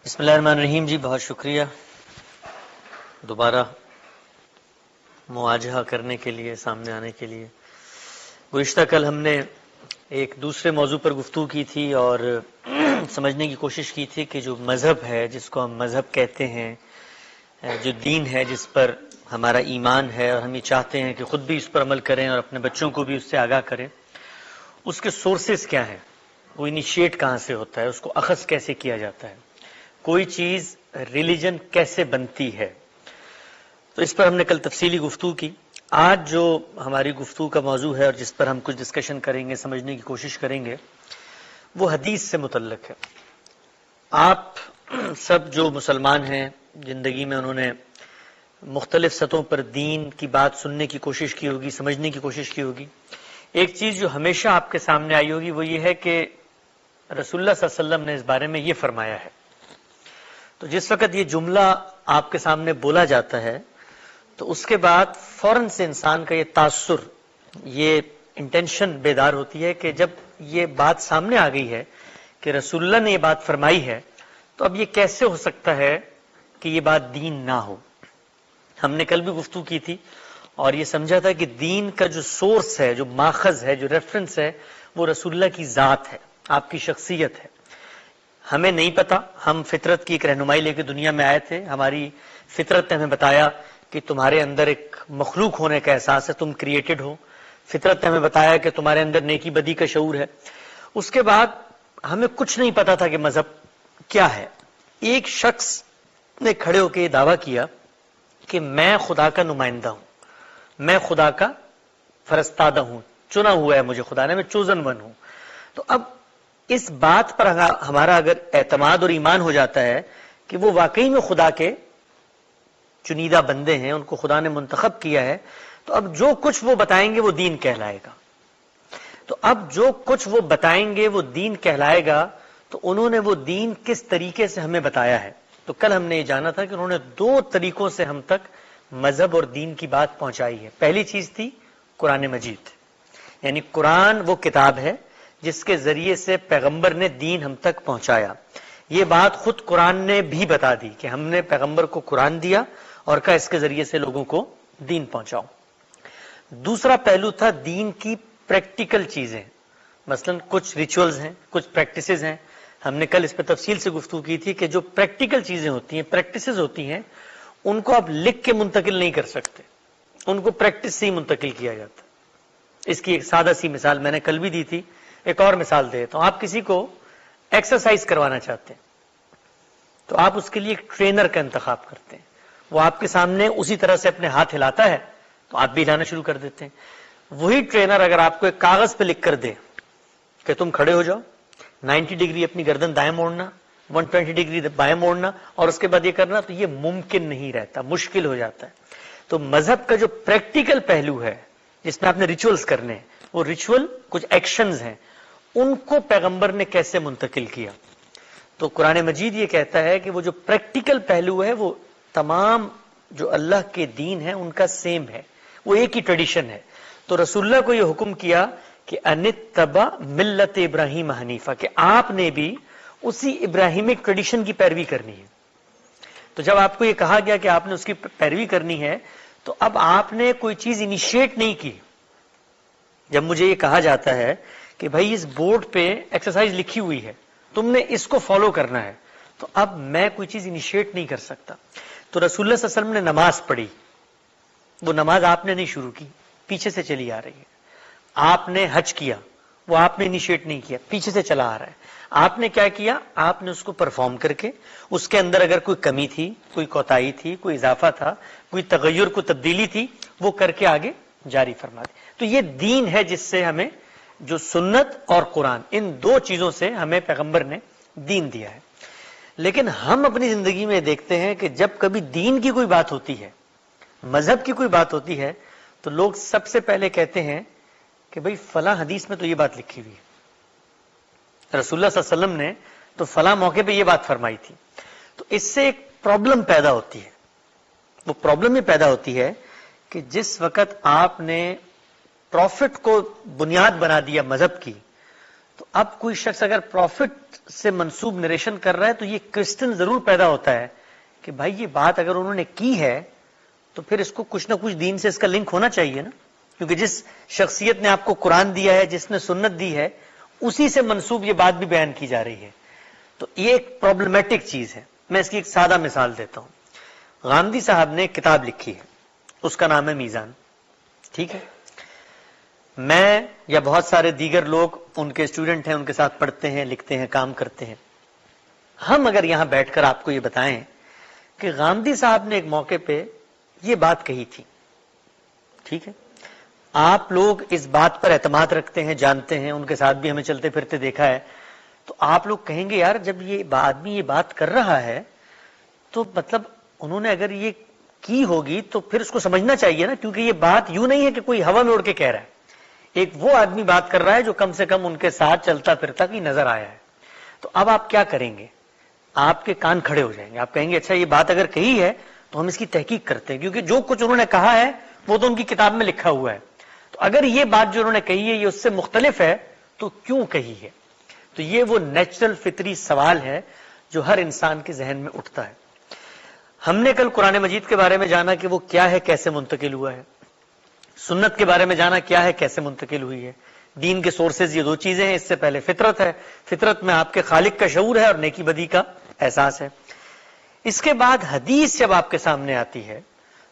بسم اللہ الرحمن الرحیم جی، بہت شکریہ دوبارہ مواجہہ کرنے کے لیے، سامنے آنے کے لیے۔ گزشتہ کل ہم نے ایک دوسرے موضوع پر گفتگو کی تھی اور سمجھنے کی کوشش کی تھی کہ جو مذہب ہے، جس کو ہم مذہب کہتے ہیں، جو دین ہے جس پر ہمارا ایمان ہے اور ہم یہ چاہتے ہیں کہ خود بھی اس پر عمل کریں اور اپنے بچوں کو بھی اس سے آگاہ کریں، اس کے سورسز کیا ہیں، وہ انیشیٹ کہاں سے ہوتا ہے، اس کو اخذ کیسے کیا جاتا ہے، کوئی چیز ریلیجن کیسے بنتی ہے۔ تو اس پر ہم نے کل تفصیلی گفتگو کی۔ آج جو ہماری گفتگو کا موضوع ہے اور جس پر ہم کچھ ڈسکشن کریں گے، سمجھنے کی کوشش کریں گے، وہ حدیث سے متعلق ہے۔ آپ سب جو مسلمان ہیں، زندگی میں انہوں نے مختلف سطحوں پر دین کی بات سننے کی کوشش کی ہوگی، سمجھنے کی کوشش کی ہوگی۔ ایک چیز جو ہمیشہ آپ کے سامنے آئی ہوگی وہ یہ ہے کہ رسول اللہ صلی اللہ علیہ وسلم نے اس بارے میں یہ فرمایا ہے۔ تو جس وقت یہ جملہ آپ کے سامنے بولا جاتا ہے تو اس کے بعد فوراً سے انسان کا یہ تاثر، یہ انٹینشن بیدار ہوتی ہے کہ جب یہ بات سامنے آ گئی ہے کہ رسول اللہ نے یہ بات فرمائی ہے تو اب یہ کیسے ہو سکتا ہے کہ یہ بات دین نہ ہو۔ ہم نے کل بھی گفتگو کی تھی اور یہ سمجھا تھا کہ دین کا جو سورس ہے، جو ماخذ ہے، جو ریفرنس ہے، وہ رسول اللہ کی ذات ہے، آپ کی شخصیت ہے۔ ہمیں نہیں پتا، ہم فطرت کی ایک رہنمائی لے کے دنیا میں آئے تھے، ہماری فطرت نے ہمیں بتایا کہ تمہارے اندر ایک مخلوق ہونے کا احساس ہے، تم کریٹڈ ہو۔ فطرت نے ہمیں بتایا کہ تمہارے اندر نیکی بدی کا شعور ہے۔ اس کے بعد ہمیں کچھ نہیں پتا تھا کہ مذہب کیا ہے۔ ایک شخص نے کھڑے ہو کے یہ دعویٰ کیا کہ میں خدا کا نمائندہ ہوں، میں خدا کا فرستادہ ہوں، چنا ہوا ہے مجھے خدا نے، میں چوزن ون ہوں۔ تو اب اس بات پر ہمارا اگر اعتماد اور ایمان ہو جاتا ہے کہ وہ واقعی میں خدا کے چنیدہ بندے ہیں، ان کو خدا نے منتخب کیا ہے، تو اب جو کچھ وہ بتائیں گے وہ دین کہلائے گا۔ تو اب جو کچھ وہ بتائیں گے وہ دین کہلائے گا، تو انہوں نے وہ دین کس طریقے سے ہمیں بتایا ہے۔ تو کل ہم نے یہ جانا تھا کہ انہوں نے دو طریقوں سے ہم تک مذہب اور دین کی بات پہنچائی ہے۔ پہلی چیز تھی قرآن مجید، یعنی قرآن وہ کتاب ہے جس کے ذریعے سے پیغمبر نے دین ہم تک پہنچایا۔ یہ بات خود قرآن نے بھی بتا دی کہ ہم نے پیغمبر کو قرآن دیا اور کہا اس کے ذریعے سے لوگوں کو دین پہنچاؤ۔ دوسرا پہلو تھا دین کی پریکٹیکل چیزیں، مثلا کچھ ریچولز ہیں، کچھ پریکٹسز ہیں۔ ہم نے کل اس پہ تفصیل سے گفتگو کی تھی کہ جو پریکٹیکل چیزیں ہوتی ہیں، پریکٹسز ہوتی ہیں، ان کو آپ لکھ کے منتقل نہیں کر سکتے، ان کو پریکٹس سے ہی منتقل کیا جاتا ہے۔ اس کی ایک سادہ سی مثال میں نے کل بھی دی تھی، ایک اور مثال دیتا ہوں۔ آپ کسی کو ایکسرسائز کروانا چاہتے ہیں تو آپ اس کے لیے ایک ٹرینر کا انتخاب کرتے ہیں، وہ آپ کے سامنے اسی طرح سے اپنے ہاتھ ہلاتا ہے تو آپ بھی ہلانا شروع کر دیتے ہیں۔ وہی ٹرینر اگر آپ کو ایک کاغذ پہ لکھ کر دے کہ تم کھڑے ہو جاؤ، 90 ڈگری اپنی گردن دائیں موڑنا، 120 ڈگری بائیں موڑنا اور اس کے بعد یہ کرنا، تو یہ ممکن نہیں رہتا، مشکل ہو جاتا ہے۔ تو مذہب کا جو پریکٹیکل پہلو ہے جس میں آپ نے ریچولز کرنے ہیں، وہ ریچول کچھ ایکشنز ہیں، ان کو پیغمبر نے کیسے منتقل کیا۔ تو قرآن مجید یہ کہتا ہے کہ وہ جو پریکٹیکل پہلو ہے وہ تمام جو اللہ کے دین ہے ان کا سیم ہے، وہ ایک ہی ٹریڈیشن ہے۔ تو رسول اللہ کو یہ حکم کیا کہ انتبع ملت ابراہیم حنیفہ، کہ آپ نے بھی اسی ابراہیمک ٹریڈیشن کی پیروی کرنی ہے۔ تو جب آپ کو یہ کہا گیا کہ آپ نے اس کی پیروی کرنی ہے تو اب آپ نے کوئی چیز انیشیٹ نہیں کی۔ جب مجھے یہ کہا جاتا ہے کہ بھائی اس بورڈ پہ ایکسرسائز لکھی ہوئی ہے، تم نے اس کو فالو کرنا ہے، تو اب میں کوئی چیز انیشیٹ نہیں کر سکتا۔ تو رسول اللہ صلی اللہ علیہ وسلم نے نماز پڑھی، وہ نماز آپ نے نہیں شروع کی، پیچھے سے چلی آ رہی ہے۔ آپ نے حج کیا، وہ آپ نے انیشیٹ نہیں کیا، پیچھے سے چلا آ رہا ہے۔ آپ نے کیا کیا؟ آپ نے اس کو پرفارم کر کے اس کے اندر اگر کوئی کمی تھی، کوئی کوتاہی تھی، کوئی اضافہ تھا، کوئی تغیر، کوئی تبدیلی تھی، وہ کر کے آگے جاری فرما دی۔ تو یہ دین ہے جس سے ہمیں، جو سنت اور قرآن، ان دو چیزوں سے ہمیں پیغمبر نے دین دیا ہے۔ لیکن ہم اپنی زندگی میں دیکھتے ہیں کہ جب کبھی دین کی کوئی بات ہوتی ہے، مذہب کی کوئی بات ہوتی ہے، تو لوگ سب سے پہلے کہتے ہیں کہ بھئی فلاں حدیث میں تو یہ بات لکھی ہوئی ہے، رسول اللہ صلی اللہ علیہ وسلم نے تو فلاں موقع پہ یہ بات فرمائی تھی۔ تو اس سے ایک پرابلم پیدا ہوتی ہے۔ وہ پرابلم یہ پیدا ہوتی ہے کہ جس وقت آپ نے پروفٹ کو بنیاد بنا دیا مذہب کی، تو اب کوئی شخص اگر پروفٹ سے منسوب نریشن کر رہا ہے تو یہ کرسٹن ضرور پیدا ہوتا ہے کہ بھائی یہ بات اگر انہوں نے کی ہے تو پھر اس کو کچھ نہ کچھ دین سے اس کا لنک ہونا چاہیے نا، کیونکہ جس شخصیت نے آپ کو قرآن دیا ہے، جس نے سنت دی ہے، اسی سے منسوب یہ بات بھی بیان کی جا رہی ہے. تو یہ ایک پرابلمیٹک چیز ہے. میں اس کی ایک سادہ مثال دیتا ہوں. غامدی صاحب نے ایک کتاب لکھی ہے، اس کا نام ہے میزان. ٹھیک ہے، میں یا بہت سارے دیگر لوگ ان کے اسٹوڈنٹ ہیں، ان کے ساتھ پڑھتے ہیں، لکھتے ہیں، کام کرتے ہیں. ہم اگر یہاں بیٹھ کر آپ کو یہ بتائیں کہ غامدی صاحب نے ایک موقع پہ یہ بات کہی تھی، ٹھیک ہے، آپ لوگ اس بات پر اعتماد رکھتے ہیں، جانتے ہیں، ان کے ساتھ بھی ہمیں چلتے پھرتے دیکھا ہے، تو آپ لوگ کہیں گے یار جب یہ آدمی یہ بات کر رہا ہے تو مطلب انہوں نے اگر یہ کی ہوگی تو پھر اس کو سمجھنا چاہیے نا، کیونکہ یہ بات یوں نہیں ہے کہ کوئی ہوا میں اڑ کے کہہ رہا ہے. ایک وہ آدمی بات کر رہا ہے جو کم سے کم ان کے ساتھ چلتا پھرتا کی نظر آیا ہے. تو اب آپ کیا کریں گے؟ آپ کے کان کھڑے ہو جائیں گے. آپ کہیں گے اچھا یہ بات اگر کہی ہے تو ہم اس کی تحقیق کرتے ہیں، کیونکہ جو کچھ انہوں نے کہا ہے وہ تو ان کی کتاب میں لکھا ہوا ہے. تو اگر یہ بات جو انہوں نے کہی ہے یہ اس سے مختلف ہے تو کیوں کہی ہے؟ تو یہ وہ نیچرل فطری سوال ہے جو ہر انسان کے ذہن میں اٹھتا ہے. ہم نے کل قرآن مجید کے بارے میں جانا کہ وہ کیا ہے، کیسے منتقل ہوا ہے. سنت کے بارے میں جانا کیا ہے، کیسے منتقل ہوئی ہے. دین کے سورسز یہ دو چیزیں ہیں. اس سے پہلے فطرت ہے، فطرت میں آپ کے خالق کا شعور ہے اور نیکی بدی کا احساس ہے. اس کے بعد حدیث جب آپ کے سامنے آتی ہے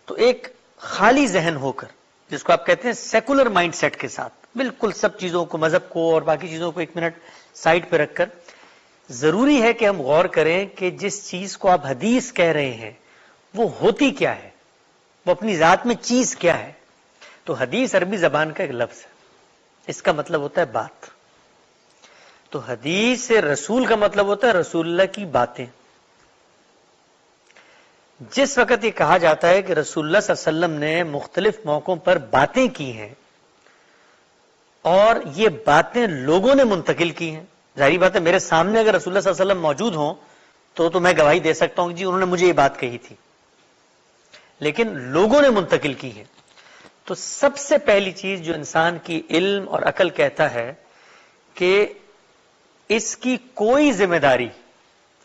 تو ایک خالی ذہن ہو کر، جس کو آپ کہتے ہیں سیکولر مائنڈ سیٹ کے ساتھ، بالکل سب چیزوں کو، مذہب کو اور باقی چیزوں کو ایک منٹ سائڈ پہ رکھ کر، ضروری ہے کہ ہم غور کریں کہ جس چیز کو آپ حدیث کہہ رہے ہیں وہ ہوتی کیا ہے، وہ اپنی ذات میں چیز کیا ہے. تو حدیث عربی زبان کا ایک لفظ ہے، اس کا مطلب ہوتا ہے بات. تو حدیث سے رسول کا مطلب ہوتا ہے رسول اللہ کی باتیں. جس وقت یہ کہا جاتا ہے کہ رسول اللہ صلی اللہ علیہ وسلم نے مختلف موقعوں پر باتیں کی ہیں اور یہ باتیں لوگوں نے منتقل کی ہیں، ظاہری بات ہے میرے سامنے اگر رسول اللہ صلی اللہ علیہ وسلم موجود ہوں تو میں گواہی دے سکتا ہوں کہ جی انہوں نے مجھے یہ بات کہی تھی، لیکن لوگوں نے منتقل کی ہے. تو سب سے پہلی چیز جو انسان کی علم اور عقل کہتا ہے کہ اس کی کوئی ذمہ داری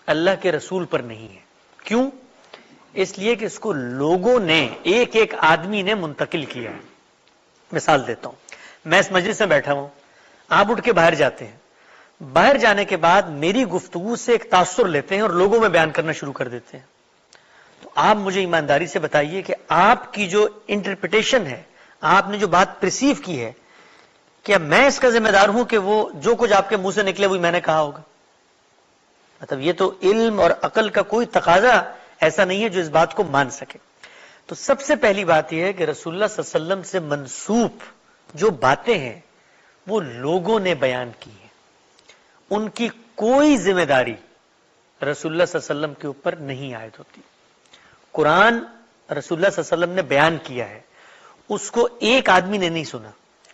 اللہ کے رسول پر نہیں ہے. کیوں؟ اس لیے کہ اس کو لوگوں نے، ایک ایک آدمی نے منتقل کیا ہے. مثال دیتا ہوں، میں اس مجلس میں بیٹھا ہوں، آپ اٹھ کے باہر جاتے ہیں، باہر جانے کے بعد میری گفتگو سے ایک تاثر لیتے ہیں اور لوگوں میں بیان کرنا شروع کر دیتے ہیں. تو آپ مجھے ایمانداری سے بتائیے کہ آپ کی جو انٹرپریٹیشن ہے، آپ نے جو بات پرسیو کی ہے، کیا میں اس کا ذمہ دار ہوں کہ وہ جو کچھ آپ کے منہ سے نکلے وہی میں نے کہا ہوگا؟ مطلب یہ تو علم اور عقل کا کوئی تقاضا ایسا نہیں ہے جو اس بات کو مان سکے. تو سب سے پہلی بات یہ ہے کہ رسول اللہ صلی اللہ علیہ وسلم سے منسوب جو باتیں ہیں وہ لوگوں نے بیان کی ہیں، ان کی کوئی ذمہ داری رسول اللہ صلی اللہ علیہ وسلم کے اوپر نہیں عائد ہوتی. قرآن رسول اللہ صلی اللہ علیہ وسلم نے بیان کیا ہے، اس کو ایک آدمی نے نہیں سنا،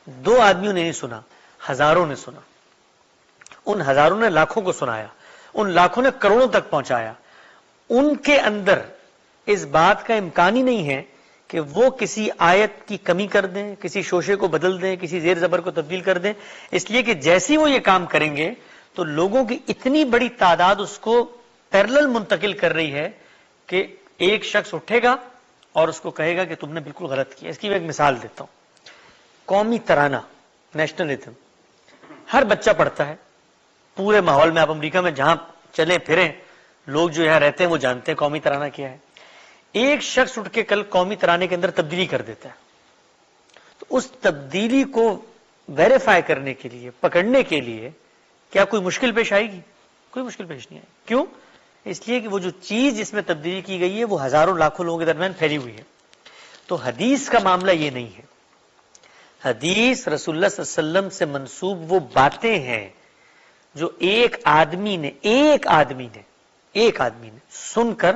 دو آدمیوں نے نہیں سنا، ہزاروں نے سنا. ان ہزاروں نے لاکھوں کو سنایا، ان لاکھوں نے کروڑوں تک پہنچایا. ان کے اندر اس بات کا امکان ہی نہیں ہے کہ وہ کسی آیت کی کمی کر دیں، کسی شوشے کو بدل دیں، کسی زیر زبر کو تبدیل کر دیں. اس لیے کہ جیسے وہ یہ کام کریں گے تو لوگوں کی اتنی بڑی تعداد اس کو پیرلل منتقل کر رہی ہے کہ ایک شخص اٹھے گا اور اس کو کہے گا کہ تم نے بالکل غلط کیا. اس کی میں ایک مثال دیتا ہوں. قومی ترانہ، نیشنل ایتھم، ہر بچہ پڑھتا ہے. پورے ماحول میں آپ امریکہ میں جہاں چلیں پھریں، لوگ جو یہاں رہتے ہیں وہ جانتے ہیں قومی ترانہ کیا ہے. ایک شخص اٹھ کے کل قومی ترانے کے اندر تبدیلی کر دیتا ہے تو اس تبدیلی کو ویریفائی کرنے کے لیے، پکڑنے کے لیے کیا کوئی مشکل پیش آئے گی؟ کوئی مشکل پیش نہیں آئے گی. کیوں؟ اس لیے کہ وہ جو چیز جس میں تبدیلی کی گئی ہے وہ ہزاروں لاکھوں لوگوں کے درمیان پھیلی ہوئی ہے. تو حدیث کا معاملہ یہ نہیں ہے. حدیث رسول اللہ صلی اللہ علیہ وسلم سے منسوب وہ باتیں ہیں جو ایک آدمی نے سن کر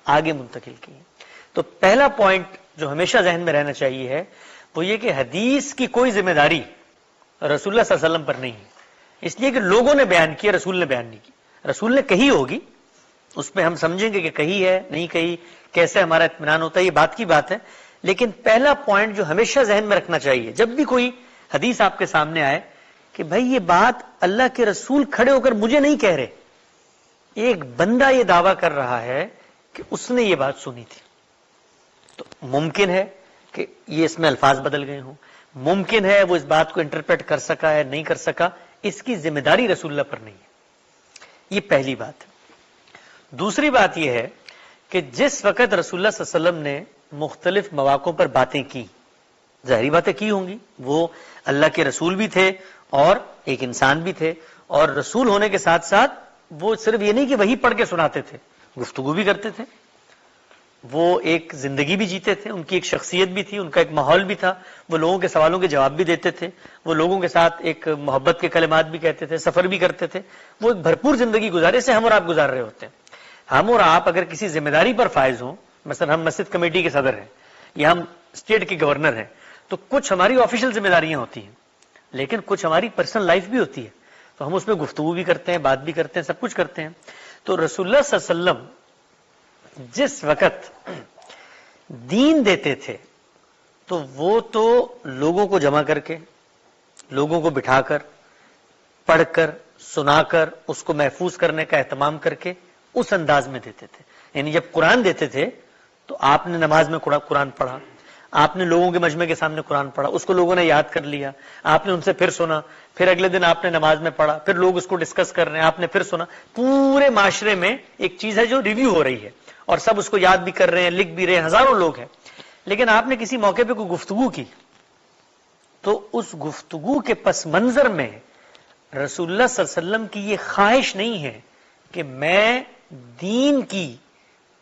آگے منتقل کی. تو پہلا پوائنٹ جو ہمیشہ ذہن میں رہنا چاہیے ہے وہ یہ کہ حدیث کی کوئی ذمہ داری رسول اللہ صلی اللہ علیہ وسلم پر نہیں ہے. اس لیے کہ لوگوں نے بیان کیا، رسول نے بیان نہیں کی. رسول نے کہی ہوگی، اس پہ ہم سمجھیں گے کہ کہی ہے نہیں کہی، کیسے ہمارا اطمینان ہوتا ہے، یہ بات کی بات ہے. لیکن پہلا پوائنٹ جو ہمیشہ ذہن میں رکھنا چاہیے جب بھی کوئی حدیث آپ کے سامنے آئے کہ بھائی یہ بات اللہ کے رسول کھڑے ہو کر مجھے نہیں کہہ رہے، ایک بندہ یہ دعویٰ کر رہا ہے کہ اس نے یہ بات سنی تھی. تو ممکن ہے کہ یہ اس میں الفاظ بدل گئے ہوں، ممکن ہے وہ اس بات کو انٹرپریٹ کر سکا ہے نہیں کر سکا، اس کی ذمہ داری رسول اللہ پر نہیں ہے. یہ پہلی بات ہے. دوسری بات یہ ہے کہ جس وقت رسول اللہ صلی اللہ علیہ وسلم نے مختلف مواقعوں پر باتیں کی، ظاہری باتیں کی ہوں گی، وہ اللہ کے رسول بھی تھے اور ایک انسان بھی تھے، اور رسول ہونے کے ساتھ ساتھ وہ صرف یہ نہیں کہ وہی پڑھ کے سناتے تھے، گفتگو بھی کرتے تھے، وہ ایک زندگی بھی جیتے تھے، ان کی ایک شخصیت بھی تھی، ان کا ایک ماحول بھی تھا، وہ لوگوں کے سوالوں کے جواب بھی دیتے تھے، وہ لوگوں کے ساتھ ایک محبت کے کلمات بھی کہتے تھے، سفر بھی کرتے تھے، وہ ایک بھرپور زندگی گزارے سے ہم اور آپ گزار رہے ہوتے ہیں. ہم اور آپ اگر کسی ذمہ داری پر فائز ہوں، مثلا ہم مسجد کمیٹی کے صدر ہیں یا ہم اسٹیٹ کے گورنر ہیں، تو کچھ ہماری آفیشیل ذمہ داریاں ہوتی ہیں، لیکن کچھ ہماری پرسنل لائف بھی ہوتی ہے، تو ہم اس میں گفتگو بھی کرتے ہیں، بات بھی کرتے ہیں، سب کچھ کرتے ہیں. تو رسول اللہ صلی اللہ علیہ وسلم جس وقت دین دیتے تھے تو وہ تو لوگوں کو جمع کر کے، لوگوں کو بٹھا کر، پڑھ کر، سنا کر، اس کو محفوظ کرنے کا اہتمام کر کے اس انداز میں دیتے تھے. یعنی جب قرآن دیتے تھے تو آپ نے نماز میں قرآن پڑھا، آپ نے لوگوں کے مجمع کے سامنے قرآن پڑھا، اس کو لوگوں نے یاد کر لیا، آپ نے ان سے پھر سنا، پھر اگلے دن آپ نے نماز میں پڑھا، پھر لوگ اس کو ڈسکس کر رہے ہیں، آپ نے پھر سنا. پورے معاشرے میں ایک چیز ہے جو ریویو ہو رہی ہے اور سب اس کو یاد بھی کر رہے ہیں، لکھ بھی رہے ہیں، ہزاروں لوگ ہیں. لیکن آپ نے کسی موقع پہ کوئی گفتگو کی تو اس گفتگو کے پس منظر میں رسول اللہ صلی اللہ علیہ وسلم کی یہ خواہش نہیں ہے کہ میں دین کی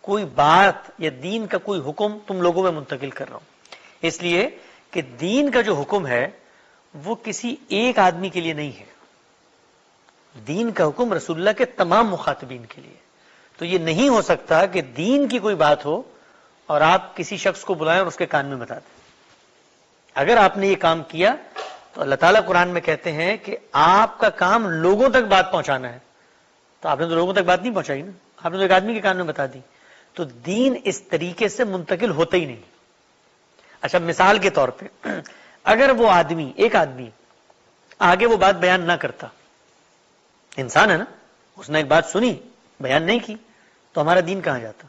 کوئی بات یا دین کا کوئی حکم تم لوگوں میں منتقل کر رہا ہوں. اس لیے کہ دین کا جو حکم ہے وہ کسی ایک آدمی کے لیے نہیں ہے، دین کا حکم رسول اللہ کے تمام مخاطبین کے لیے. تو یہ نہیں ہو سکتا کہ دین کی کوئی بات ہو اور آپ کسی شخص کو بلائیں اور اس کے کان میں بتا دیں. اگر آپ نے یہ کام کیا تو اللہ تعالیٰ قرآن میں کہتے ہیں کہ آپ کا کام لوگوں تک بات پہنچانا ہے. تو آپ نے تو لوگوں تک بات نہیں پہنچائی نا، آپ نے تو ایک آدمی کے کان میں بتا دی. تو دین اس طریقے سے منتقل ہوتا ہی نہیں. اچھا مثال کے طور پہ اگر وہ آدمی، ایک آدمی آگے وہ بات بیان نہ کرتا، انسان ہے نا، اس نے ایک بات سنی بیان نہیں کی، تو ہمارا دین کہاں جاتا؟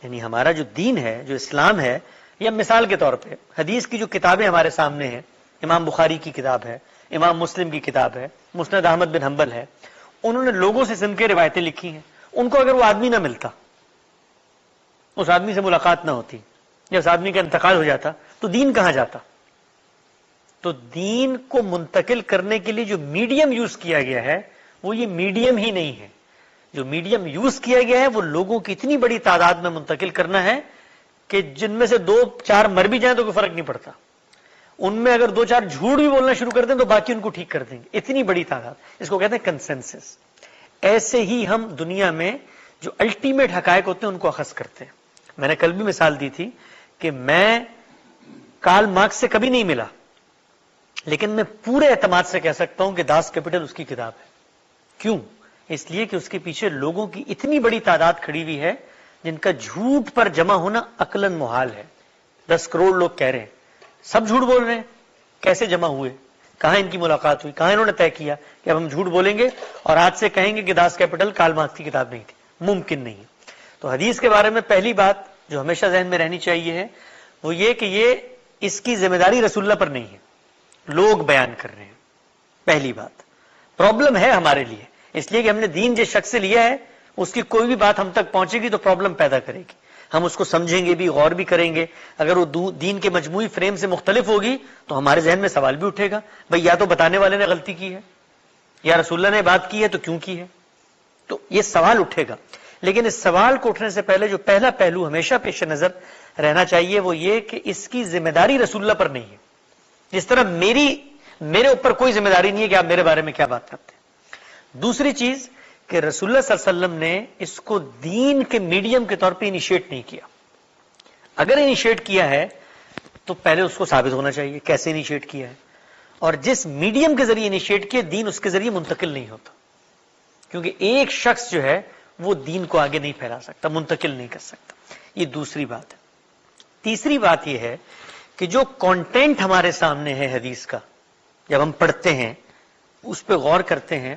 یعنی ہمارا جو دین ہے، جو اسلام ہے، یا مثال کے طور پہ حدیث کی جو کتابیں ہمارے سامنے ہیں، امام بخاری کی کتاب ہے، امام مسلم کی کتاب ہے، مسند احمد بن حنبل ہے، انہوں نے لوگوں سے سن کے روایتیں لکھی ہیں. ان کو اگر وہ آدمی نہ ملتا، اس آدمی سے ملاقات نہ ہوتی، یا اس آدمی کا انتقال ہو جاتا، تو دین کہاں جاتا؟ تو دین کو منتقل کرنے کے لیے جو میڈیم یوز کیا گیا ہے وہ یہ میڈیم ہی نہیں ہے. جو میڈیم یوز کیا گیا ہے وہ لوگوں کی اتنی بڑی تعداد میں منتقل کرنا ہے کہ جن میں سے 2-4 مر بھی جائیں تو کوئی فرق نہیں پڑتا. ان میں اگر 2-4 جھوٹ بھی بولنا شروع کر دیں تو باقی ان کو ٹھیک کر دیں گے. اتنی بڑی تعداد، اس کو کہتے ہیں کنسنسس. ایسے ہی ہم دنیا میں جو الٹیمیٹ حقائق ہوتے ہیں ان کو اخذ کرتے ہیں. میں نے کل بھی مثال دی تھی کہ میں کارل مارکس سے کبھی نہیں ملا، لیکن میں پورے اعتماد سے کہہ سکتا ہوں کہ داس کیپٹل اس کی کتاب ہے. کیوں؟ اس لیے کہ اس کے پیچھے لوگوں کی اتنی بڑی تعداد کھڑی ہوئی ہے جن کا جھوٹ پر جمع ہونا عقلاً محال ہے. 10 کروڑ لوگ کہہ رہے ہیں، سب جھوٹ بول رہے ہیں. کیسے جمع ہوئے؟ کہاں ان کی ملاقات ہوئی؟ کہاں انہوں نے طے کیا کہ اب ہم جھوٹ بولیں گے اور آج سے کہیں گے کہ داس کیپٹل کارل مارکس کی کتاب نہیں تھی؟ ممکن نہیں. تو حدیث کے بارے میں پہلی بات جو ہمیشہ ذہن میں رہنی چاہیے ہے وہ یہ کہ یہ اس کی ذمہ داری رسول اللہ پر نہیں ہے، لوگ بیان کر رہے ہیں. پہلی بات پرابلم ہے ہمارے لیے، اس لیے کہ ہم نے دین جس شخص سے لیا ہے اس کی کوئی بھی بات ہم تک پہنچے گی تو پرابلم پیدا کرے گی. ہم اس کو سمجھیں گے بھی، غور بھی کریں گے. اگر وہ دین کے مجموعی فریم سے مختلف ہوگی تو ہمارے ذہن میں سوال بھی اٹھے گا، بھئی یا تو بتانے والے نے غلطی کی ہے یا رسول اللہ نے بات کی ہے تو کیوں کی ہے. تو یہ سوال اٹھے گا. لیکن اس سوال کو اٹھنے سے پہلے جو پہلا پہلو ہمیشہ پیش نظر رہنا چاہیے وہ یہ کہ اس کی ذمہ داری رسول اللہ پر نہیں ہے. جس طرح میرے اوپر کوئی ذمہ داری نہیں ہے کہ آپ میرے بارے میں کیا بات کرتے ہیں. دوسری چیز کہ رسول اللہ صلی اللہ علیہ وسلم نے اس کو دین کے میڈیم کے طور پہ انیشیٹ نہیں کیا. اگر انیشیٹ کیا ہے تو پہلے اس کو ثابت ہونا چاہیے کیسے انیشیٹ کیا ہے، اور جس میڈیم کے ذریعے انیشیٹ کیا دین اس کے ذریعے منتقل نہیں ہوتا. کیونکہ ایک شخص جو ہے وہ دین کو آگے نہیں پھیلا سکتا، منتقل نہیں کر سکتا. یہ دوسری بات ہے. تیسری بات یہ ہے کہ جو کانٹینٹ ہمارے سامنے ہے حدیث کا، جب ہم پڑھتے ہیں اس پہ غور کرتے ہیں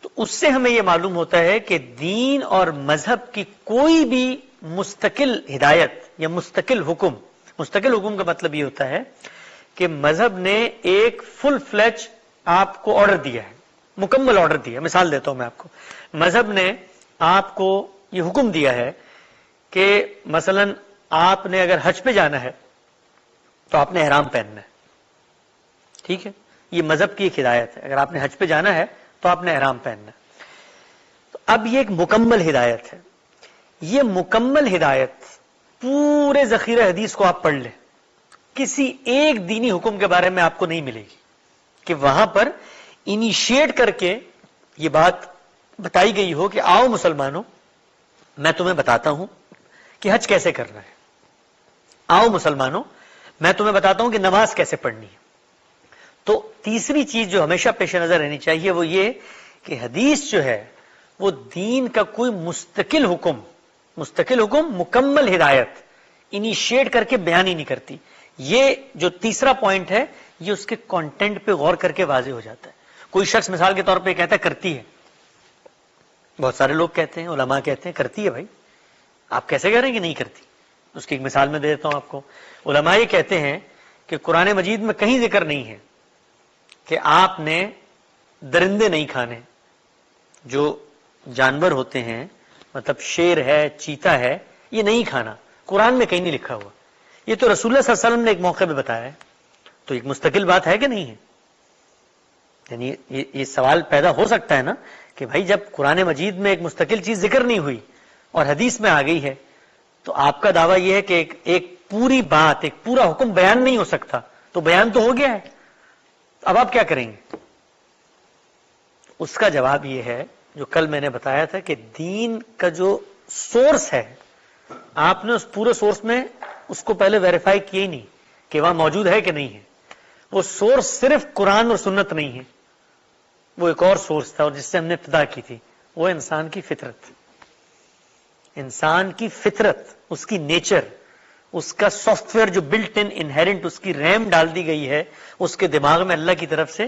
تو اس سے ہمیں یہ معلوم ہوتا ہے کہ دین اور مذہب کی کوئی بھی مستقل ہدایت یا مستقل حکم کا مطلب یہ ہوتا ہے کہ مذہب نے ایک فل فلیج آپ کو آرڈر دیا ہے، مکمل آرڈر دیا. مثال دیتا ہوں میں آپ کو. مذہب نے آپ کو یہ حکم دیا ہے کہ مثلا آپ نے اگر حج پہ جانا ہے تو آپ نے احرام پہننا ہے. ٹھیک ہے، یہ مذہب کی ایک ہدایت ہے. اگر آپ نے حج پہ جانا ہے تو آپ نے احرام پہننا ہے. تو اب یہ ایک مکمل ہدایت ہے. یہ مکمل ہدایت پورے ذخیرہ حدیث کو آپ پڑھ لیں، کسی ایک دینی حکم کے بارے میں آپ کو نہیں ملے گی کہ وہاں پر انیشیٹ کر کے یہ بات بتائی گئی ہو کہ آؤ مسلمانوں میں تمہیں بتاتا ہوں کہ حج کیسے کرنا ہے، آؤ مسلمانوں میں تمہیں بتاتا ہوں کہ نماز کیسے پڑھنی ہے. تو تیسری چیز جو ہمیشہ پیش نظر رہنی چاہیے وہ یہ کہ حدیث جو ہے وہ دین کا کوئی مستقل حکم مکمل ہدایت انیشیٹ کر کے بیان ہی نہیں کرتی. یہ جو تیسرا پوائنٹ ہے یہ اس کے کانٹینٹ پہ غور کر کے واضح ہو جاتا ہے. کوئی شخص مثال کے طور پہ کہتا ہے کرتی ہے، بہت سارے لوگ کہتے ہیں، علماء کہتے ہیں کرتی ہے. بھائی آپ کیسے کہہ رہے ہیں کہ نہیں کرتی؟ اس کی ایک مثال میں دے دیتا ہوں آپ کو. علماء یہ کہتے ہیں کہ قرآن مجید میں کہیں ذکر نہیں ہے کہ آپ نے درندے نہیں کھانے، جو جانور ہوتے ہیں مطلب شیر ہے، چیتا ہے، یہ نہیں کھانا. قرآن میں کہیں نہیں لکھا ہوا. یہ تو رسول اللہ صلی اللہ علیہ وسلم نے ایک موقع پہ بتایا ہے. تو ایک مستقل بات ہے کہ نہیں ہے؟ یعنی یہ سوال پیدا ہو سکتا ہے نا کہ بھائی جب قرآن مجید میں ایک مستقل چیز ذکر نہیں ہوئی اور حدیث میں آ گئی ہے تو آپ کا دعویٰ یہ ہے کہ ایک پوری بات، ایک پورا حکم بیان نہیں ہو سکتا. تو بیان تو ہو گیا ہے، اب آپ کیا کریں گے؟ اس کا جواب یہ ہے جو کل میں نے بتایا تھا کہ دین کا جو سورس ہے آپ نے اس پورے سورس میں اس کو پہلے ویریفائی کیا ہی نہیں کہ وہاں موجود ہے کہ نہیں ہے. وہ سورس صرف قرآن اور سنت نہیں ہے، وہ ایک اور سورس تھا اور جس سے ہم نے ابتدا کی تھی، وہ انسان کی فطرت. انسان کی فطرت، اس کی نیچر، اس کا سافٹ ویئر جو بلٹ ان انہیرنٹ اس کی ریم ڈال دی گئی ہے اس کے دماغ میں اللہ کی طرف سے،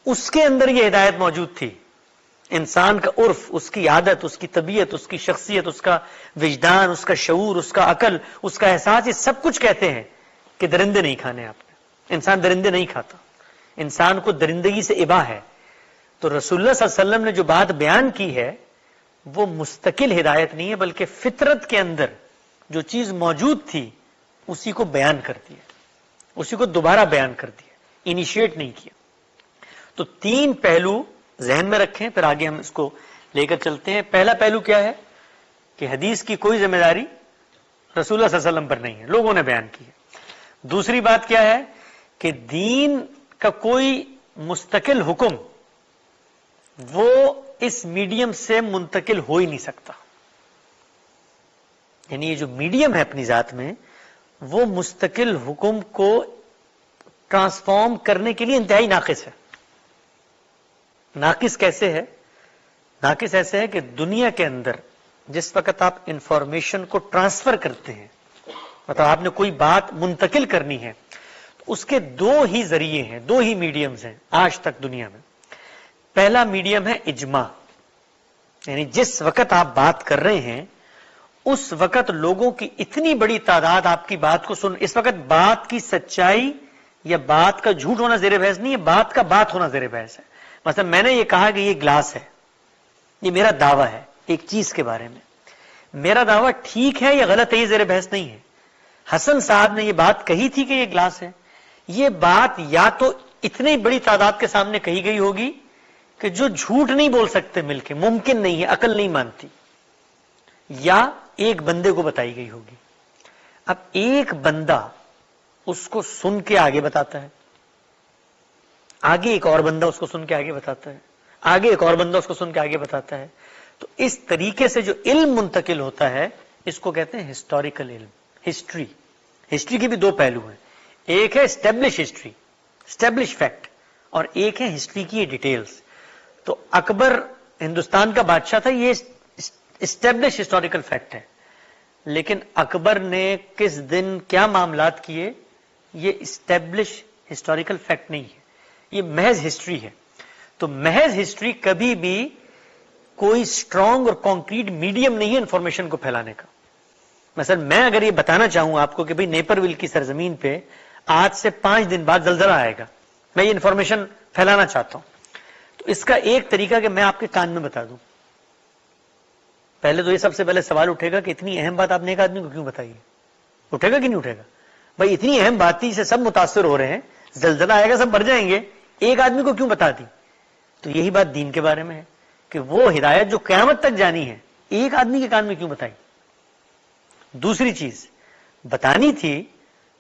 اس کے اندر یہ ہدایت موجود تھی. انسان کا عرف، اس کی عادت، اس کی طبیعت، اس کی شخصیت، اس کا وجدان، اس کا شعور، اس کا عقل، اس کا احساس، یہ سب کچھ کہتے ہیں کہ درندے نہیں کھانے. آپ نے، انسان درندے نہیں کھاتا، انسان کو درندگی سے اباہ ہے. تو رسول اللہ صلی اللہ علیہ وسلم نے جو بات بیان کی ہے وہ مستقل ہدایت نہیں ہے بلکہ فطرت کے اندر جو چیز موجود تھی اسی کو بیان کر دیا، اسی کو دوبارہ بیان کر دیا، انیشیٹ نہیں کیا. تو تین پہلو ذہن میں رکھیں، پھر آگے ہم اس کو لے کر چلتے ہیں. پہلا پہلو کیا ہے کہ حدیث کی کوئی ذمہ داری رسول اللہ صلی اللہ علیہ وسلم پر نہیں ہے، لوگوں نے بیان کی ہے. دوسری بات کیا ہے کہ دین کا کوئی مستقل حکم وہ اس میڈیم سے منتقل ہو ہی نہیں سکتا. یعنی یہ جو میڈیم ہے اپنی ذات میں وہ مستقل حکم کو ٹرانسفارم کرنے کے لیے انتہائی ناقص ہے. ناقص کیسے ہے؟ ناقص ایسے ہے کہ دنیا کے اندر جس وقت آپ انفارمیشن کو ٹرانسفر کرتے ہیں، مطلب آپ نے کوئی بات منتقل کرنی ہے، تو اس کے دو ہی ذریعے ہیں، دو ہی میڈیمز ہیں آج تک دنیا میں. پہلا میڈیم ہے اجماع، یعنی جس وقت آپ بات کر رہے ہیں اس وقت لوگوں کی اتنی بڑی تعداد آپ کی بات کو سن. اس وقت بات کی سچائی یا بات کا جھوٹ ہونا زیر بحث نہیں ہے، بات کا بات ہونا زیر بحث ہے. مثلا میں نے یہ کہا کہ یہ گلاس ہے، یہ میرا دعویٰ ہے ایک چیز کے بارے میں. میرا دعویٰ ٹھیک ہے یا غلط ہے یہ زیر بحث نہیں ہے. حسن صاحب نے یہ بات کہی تھی کہ یہ گلاس ہے، یہ بات یا تو اتنی بڑی تعداد کے سامنے کہی گئی ہوگی کہ جو جھوٹ نہیں بول سکتے مل کے، ممکن نہیں ہے، عقل نہیں مانتی، یا ایک بندے کو بتائی گئی ہوگی. اب ایک بندہ اس کو سن کے آگے بتاتا ہے، آگے ایک اور بندہ اس کو سن کے آگے بتاتا ہے، آگے ایک اور بندہ اس کو سن کے آگے بتاتا ہے. تو اس طریقے سے جو علم منتقل ہوتا ہے اس کو کہتے ہیں ہسٹوریکل علم، ہسٹری. ہسٹری کے بھی دو پہلو ہیں، ایک ہے اسٹیبلش ہسٹری، اسٹیبلش فیکٹ، اور ایک ہے ہسٹری کی ڈیٹیلز. تو اکبر ہندوستان کا بادشاہ تھا، یہ اسٹیبلش ہسٹوریکل فیکٹ ہے. لیکن اکبر نے کس دن کیا معاملات کیے یہ اسٹیبلش ہسٹوریکل فیکٹ نہیں ہے. یہ محض ہسٹری ہے. تو محض ہسٹری کبھی بھی کوئی اسٹرانگ اور کانکریٹ میڈیم نہیں ہے انفارمیشن کو پھیلانے کا. مثلا میں اگر یہ بتانا چاہوں آپ کو کہ بھئی نیپرویل کی سرزمین پہ آج سے 5 دن بعد زلزلہ آئے گا، میں یہ انفارمیشن پھیلانا چاہتا ہوں، تو اس کا ایک طریقہ کہ میں آپ کے کان میں بتا دوں. پہلے تو یہ سب سے پہلے سوال اٹھے گا کہ اتنی اہم بات آپ نے ایک آدمی کو کیوں بتائی ہے؟ اٹھے گا کہ نہیں اٹھے گا؟ بھائی اتنی اہم بات تھی، سے سب متاثر ہو رہے ہیں، زلزلہ آئے گا سب مر جائیں گے، ایک آدمی کو کیوں بتا دی؟ تو یہی بات دین کے بارے میں ہے کہ وہ ہدایت جو قیامت تک جانی ہے ایک آدمی کے کان میں کیوں بتائی؟ دوسری چیز بتانی تھی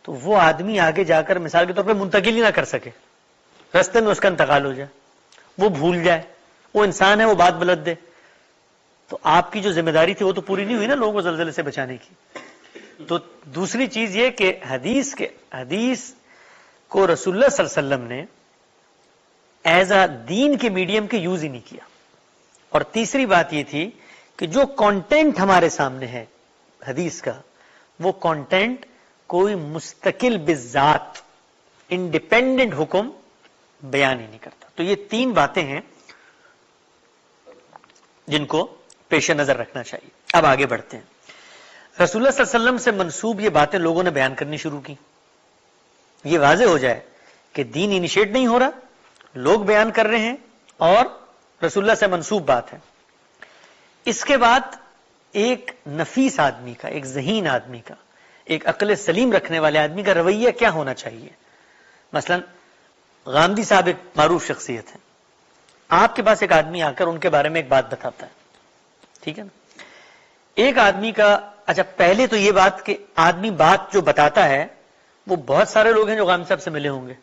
تو وہ آدمی آگے جا کر مثال کے طور پہ منتقل ہی نہ کر سکے، رستے میں اس کا انتقال ہو جائے، وہ بھول جائے، وہ انسان ہے وہ بات بلد دے، تو آپ کی جو ذمہ داری تھی وہ تو پوری نہیں ہوئی نا لوگوں کو زلزلے سے بچانے کی. تو دوسری چیز یہ کہ حدیث کو رسول اللہ صلی اللہ علیہ وسلم نے ایز اے دین کے میڈیم کے یوز ہی نہیں کیا. اور تیسری بات یہ تھی کہ جو کانٹینٹ ہمارے سامنے ہے حدیث کا، وہ کانٹینٹ کوئی مستقل بذات انڈیپینڈنٹ حکم بیان ہی نہیں کرتا. تو یہ 3 باتیں ہیں جن کو پیش نظر رکھنا چاہیے. اب آگے بڑھتے ہیں. رسول اللہ صلی اللہ علیہ وسلم سے منسوب یہ باتیں لوگوں نے بیان کرنی شروع کی. یہ واضح ہو جائے کہ دین انیشیٹ نہیں ہو رہا، لوگ بیان کر رہے ہیں اور رسول اللہ سے منسوب بات ہے. اس کے بعد ایک نفیس آدمی کا، ایک ذہین آدمی کا، ایک عقل سلیم رکھنے والے آدمی کا رویہ کیا ہونا چاہیے. مثلا غامدی صاحب ایک معروف شخصیت ہے، آپ کے پاس ایک آدمی آ کر ان کے بارے میں ایک بات بتاتا ہے، ٹھیک ہے نا. ایک آدمی کا، اچھا پہلے تو یہ بات کہ آدمی بات جو بتاتا ہے وہ بہت سارے لوگ ہیں جو غامدی صاحب سے ملے ہوں گے،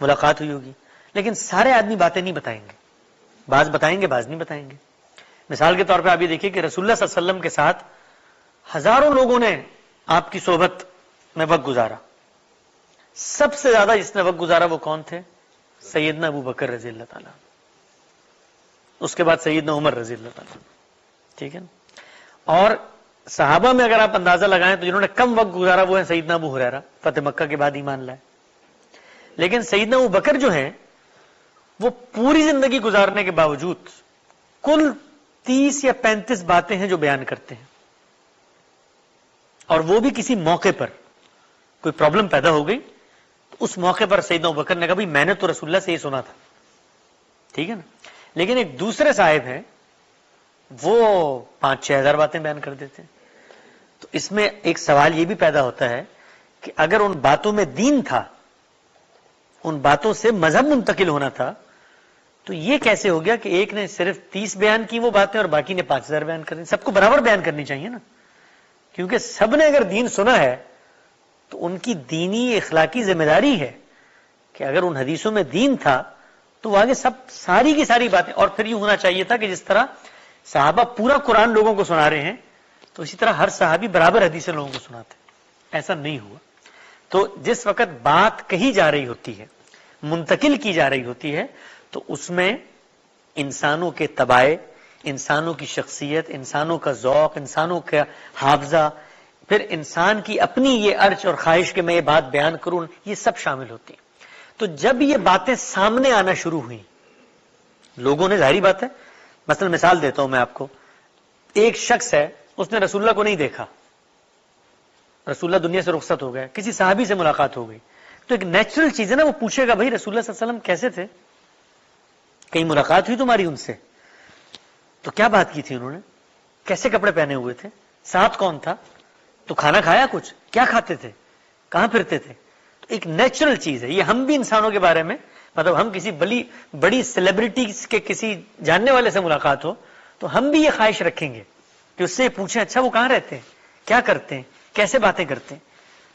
ملاقات ہوئی ہوگی، لیکن سارے آدمی باتیں نہیں بتائیں گے، بعض بتائیں گے بعض نہیں بتائیں گے. مثال کے طور پہ آپ یہ دیکھیے کہ رسول اللہ صلی اللہ علیہ وسلم کے ساتھ ہزاروں لوگوں نے آپ کی صحبت میں وقت گزارا. سب سے زیادہ جس نے وقت گزارا وہ کون تھے؟ سیدنا ابو بکر رضی اللہ تعالیٰ، اس کے بعد سیدنا عمر رضی اللہ تعالیٰ، ٹھیک ہے نا. اور صحابہ میں اگر آپ اندازہ لگائیں تو جنہوں نے کم وقت گزارا وہ ہیں سیدنا ابو ہریرہ، فتح مکہ کے بعد ایمان لائے. لیکن سیدنا ابو بکر جو ہیں وہ پوری زندگی گزارنے کے باوجود کل 30 یا 35 باتیں ہیں جو بیان کرتے ہیں، اور وہ بھی کسی موقع پر کوئی پرابلم پیدا ہو گئی تو اس موقع پر سیدنا ابو بکر نے کہا میں نے تو رسول اللہ سے یہ سنا تھا، ٹھیک ہے نا. لیکن ایک دوسرے صاحب ہیں وہ 5-6 ہزار باتیں بیان کر دیتے ہیں. تو اس میں ایک سوال یہ بھی پیدا ہوتا ہے کہ اگر ان باتوں میں دین تھا، ان باتوں سے مذہب منتقل ہونا تھا، تو یہ کیسے ہو گیا کہ ایک نے صرف 30 بیان کی وہ باتیں اور باقی نے 5000 بیان کر دی؟ سب کو برابر بیان کرنی چاہیے نا، کیونکہ سب نے اگر دین سنا ہے تو ان کی دینی اخلاقی ذمہ داری ہے کہ اگر ان حدیثوں میں دین تھا تو وہ آگے سب ساری کی ساری باتیں. اور پھر یوں ہونا چاہیے تھا کہ جس طرح صحابہ پورا قرآن لوگوں کو سنا رہے ہیں تو اسی طرح ہر صحابی برابر حدیثیں لوگوں کو سناتے. ایسا نہیں ہوا. تو جس وقت بات کہی جا رہی ہوتی ہے، منتقل کی جا رہی ہوتی ہے، تو اس میں انسانوں کے طبائع، انسانوں کی شخصیت، انسانوں کا ذوق، انسانوں کا حافظہ، پھر انسان کی اپنی یہ ارچ اور خواہش کہ میں یہ بات بیان کروں، یہ سب شامل ہوتی ہیں. تو جب یہ باتیں سامنے آنا شروع ہوئی لوگوں نے، ظاہری بات ہے، مثلا مثال دیتا ہوں میں آپ کو، ایک شخص ہے اس نے رسول اللہ کو نہیں دیکھا، رسول اللہ دنیا سے رخصت ہو گئے، کسی صحابی سے ملاقات ہو گئی، تو ایک نیچرل چیز ہے نا، وہ پوچھے گا بھائی رسول اللہ صلی اللہ علیہ وسلم کیسے تھے، کہیں ملاقات ہوئی تمہاری ان سے، تو کیا بات کی تھی انہوں نے، کیسے کپڑے پہنے ہوئے تھے، ساتھ کون تھا، تو کھانا کھایا، کچھ کیا کھاتے تھے، کہاں پھرتے تھے. تو ایک نیچرل چیز ہے یہ. ہم بھی انسانوں کے بارے میں، مطلب ہم کسی بڑی سیلیبریٹی کے کسی جاننے والے سے ملاقات ہو تو ہم بھی یہ خواہش رکھیں گے کہ اس سے پوچھیں اچھا وہ کہاں رہتے ہیں، کیا کرتے ہیں، کیسے باتیں کرتے ہیں.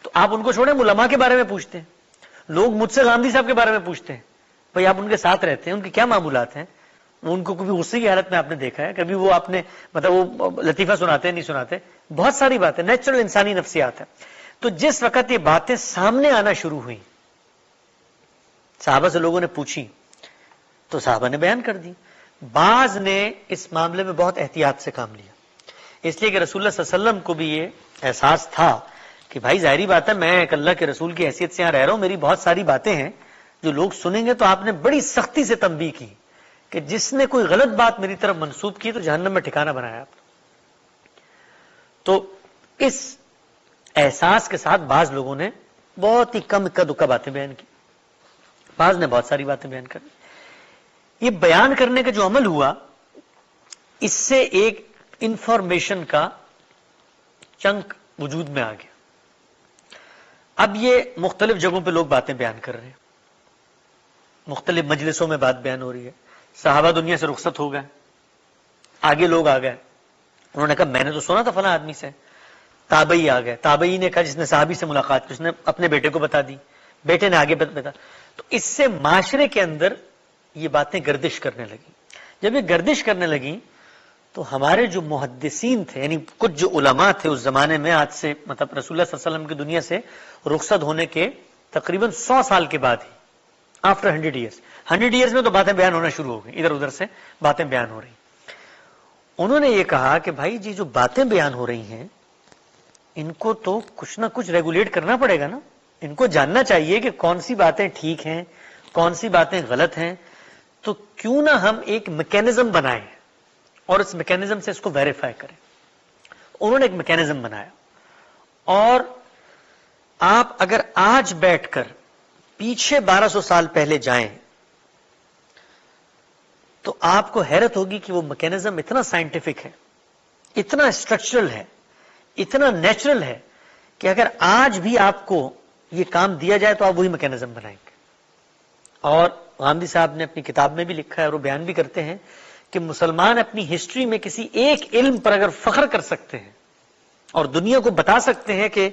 تو آپ ان کو چھوڑیں، علماء کے بارے میں پوچھتے ہیں. لوگ مجھ سے غامدی صاحب کے بارے میں پوچھتے ہیں، بھائی آپ ان کے ساتھ رہتے ہیں، ان کے کیا معمولات ہیں، ان کو کبھی غصے کی حالت میں آپ نے دیکھا ہے، کبھی وہ آپ نے مطلب وہ لطیفہ سناتے ہیں نہیں سناتے، بہت ساری باتیں، نیچرل انسانی نفسیات ہے. تو جس وقت یہ باتیں سامنے آنا شروع ہوئی، صحابہ سے لوگوں نے پوچھی تو صحابہ نے بیان کر دی. بعض نے اس معاملے میں بہت احتیاط سے کام لیا، اس لیے کہ رسول اللہ صلی اللہ علیہ وسلم کو بھی یہ احساس تھا کہ بھائی ظاہری بات ہے میں ایک اللہ کے رسول کی حیثیت سے یہاں رہ رہا ہوں، میری بہت ساری باتیں ہیں جو لوگ سنیں گے تو آپ نے بڑی سختی سے تنبیہ کی کہ جس نے کوئی غلط بات میری طرف منسوب کی تو جہنم میں ٹھکانہ بنایا آپ نے. تو اس احساس کے ساتھ بعض لوگوں نے بہت ہی کم اکا دکا باتیں بیان کی, بعض نے بہت ساری باتیں بیان کر. یہ بیان کرنے کا جو عمل ہوا اس سے ایک انفارمیشن کا چنک وجود میں آ گیا. اب یہ مختلف جگہوں پہ لوگ باتیں بیان کر رہے ہیں, مختلف مجلسوں میں بات بیان ہو رہی ہے. صحابہ دنیا سے رخصت ہو گئے, آگے لوگ آ گئے, انہوں نے کہا میں نے تو سنا تھا فلاں آدمی سے. تابعی آ گئے, تابعی نے کہا جس نے صحابی سے ملاقات کی اس نے اپنے بیٹے کو بتا دی, بیٹے نے آگے بتا. تو اس سے معاشرے کے اندر یہ باتیں گردش کرنے لگی. جب یہ گردش کرنے لگی تو ہمارے جو محدثین تھے, یعنی کچھ جو علماء تھے اس زمانے میں, آج سے مطلب رسول اللہ صلی اللہ علیہ وسلم کی دنیا سے رخصت ہونے کے تقریباً 100 سال کے بعد ہی, آفٹر 100 ایئرس, 100 ایئرس میں تو باتیں بیان ہونا شروع ہو گئی, ادھر ادھر سے باتیں بیان ہو رہی. انہوں نے یہ کہا کہ بھائی جی جو باتیں بیان ہو رہی ہیں ان کو تو کچھ نہ کچھ ریگولیٹ کرنا پڑے گا نا, ان کو جاننا چاہیے کہ کون سی باتیں ٹھیک ہیں کون سی باتیں غلط ہیں. تو کیوں نہ ہم ایک میکینزم بنائیں اور اس میکینزم سے اس کو ویریفائی کریں. انہوں نے ایک میکینزم بنایا, اور آپ اگر آج بیٹھ کر پیچھے 1200 سال پہلے جائیں تو آپ کو حیرت ہوگی کہ وہ میکینزم اتنا سائنٹیفک ہے, اتنا اسٹرکچرل ہے, اتنا نیچرل ہے کہ اگر آج بھی آپ کو یہ کام دیا جائے تو آپ وہی میکینزم بنائیں گے. اور غامدی صاحب نے اپنی کتاب میں بھی لکھا ہے اور وہ بیان بھی کرتے ہیں کہ مسلمان اپنی ہسٹری میں کسی ایک علم پر اگر فخر کر سکتے ہیں اور دنیا کو بتا سکتے ہیں کہ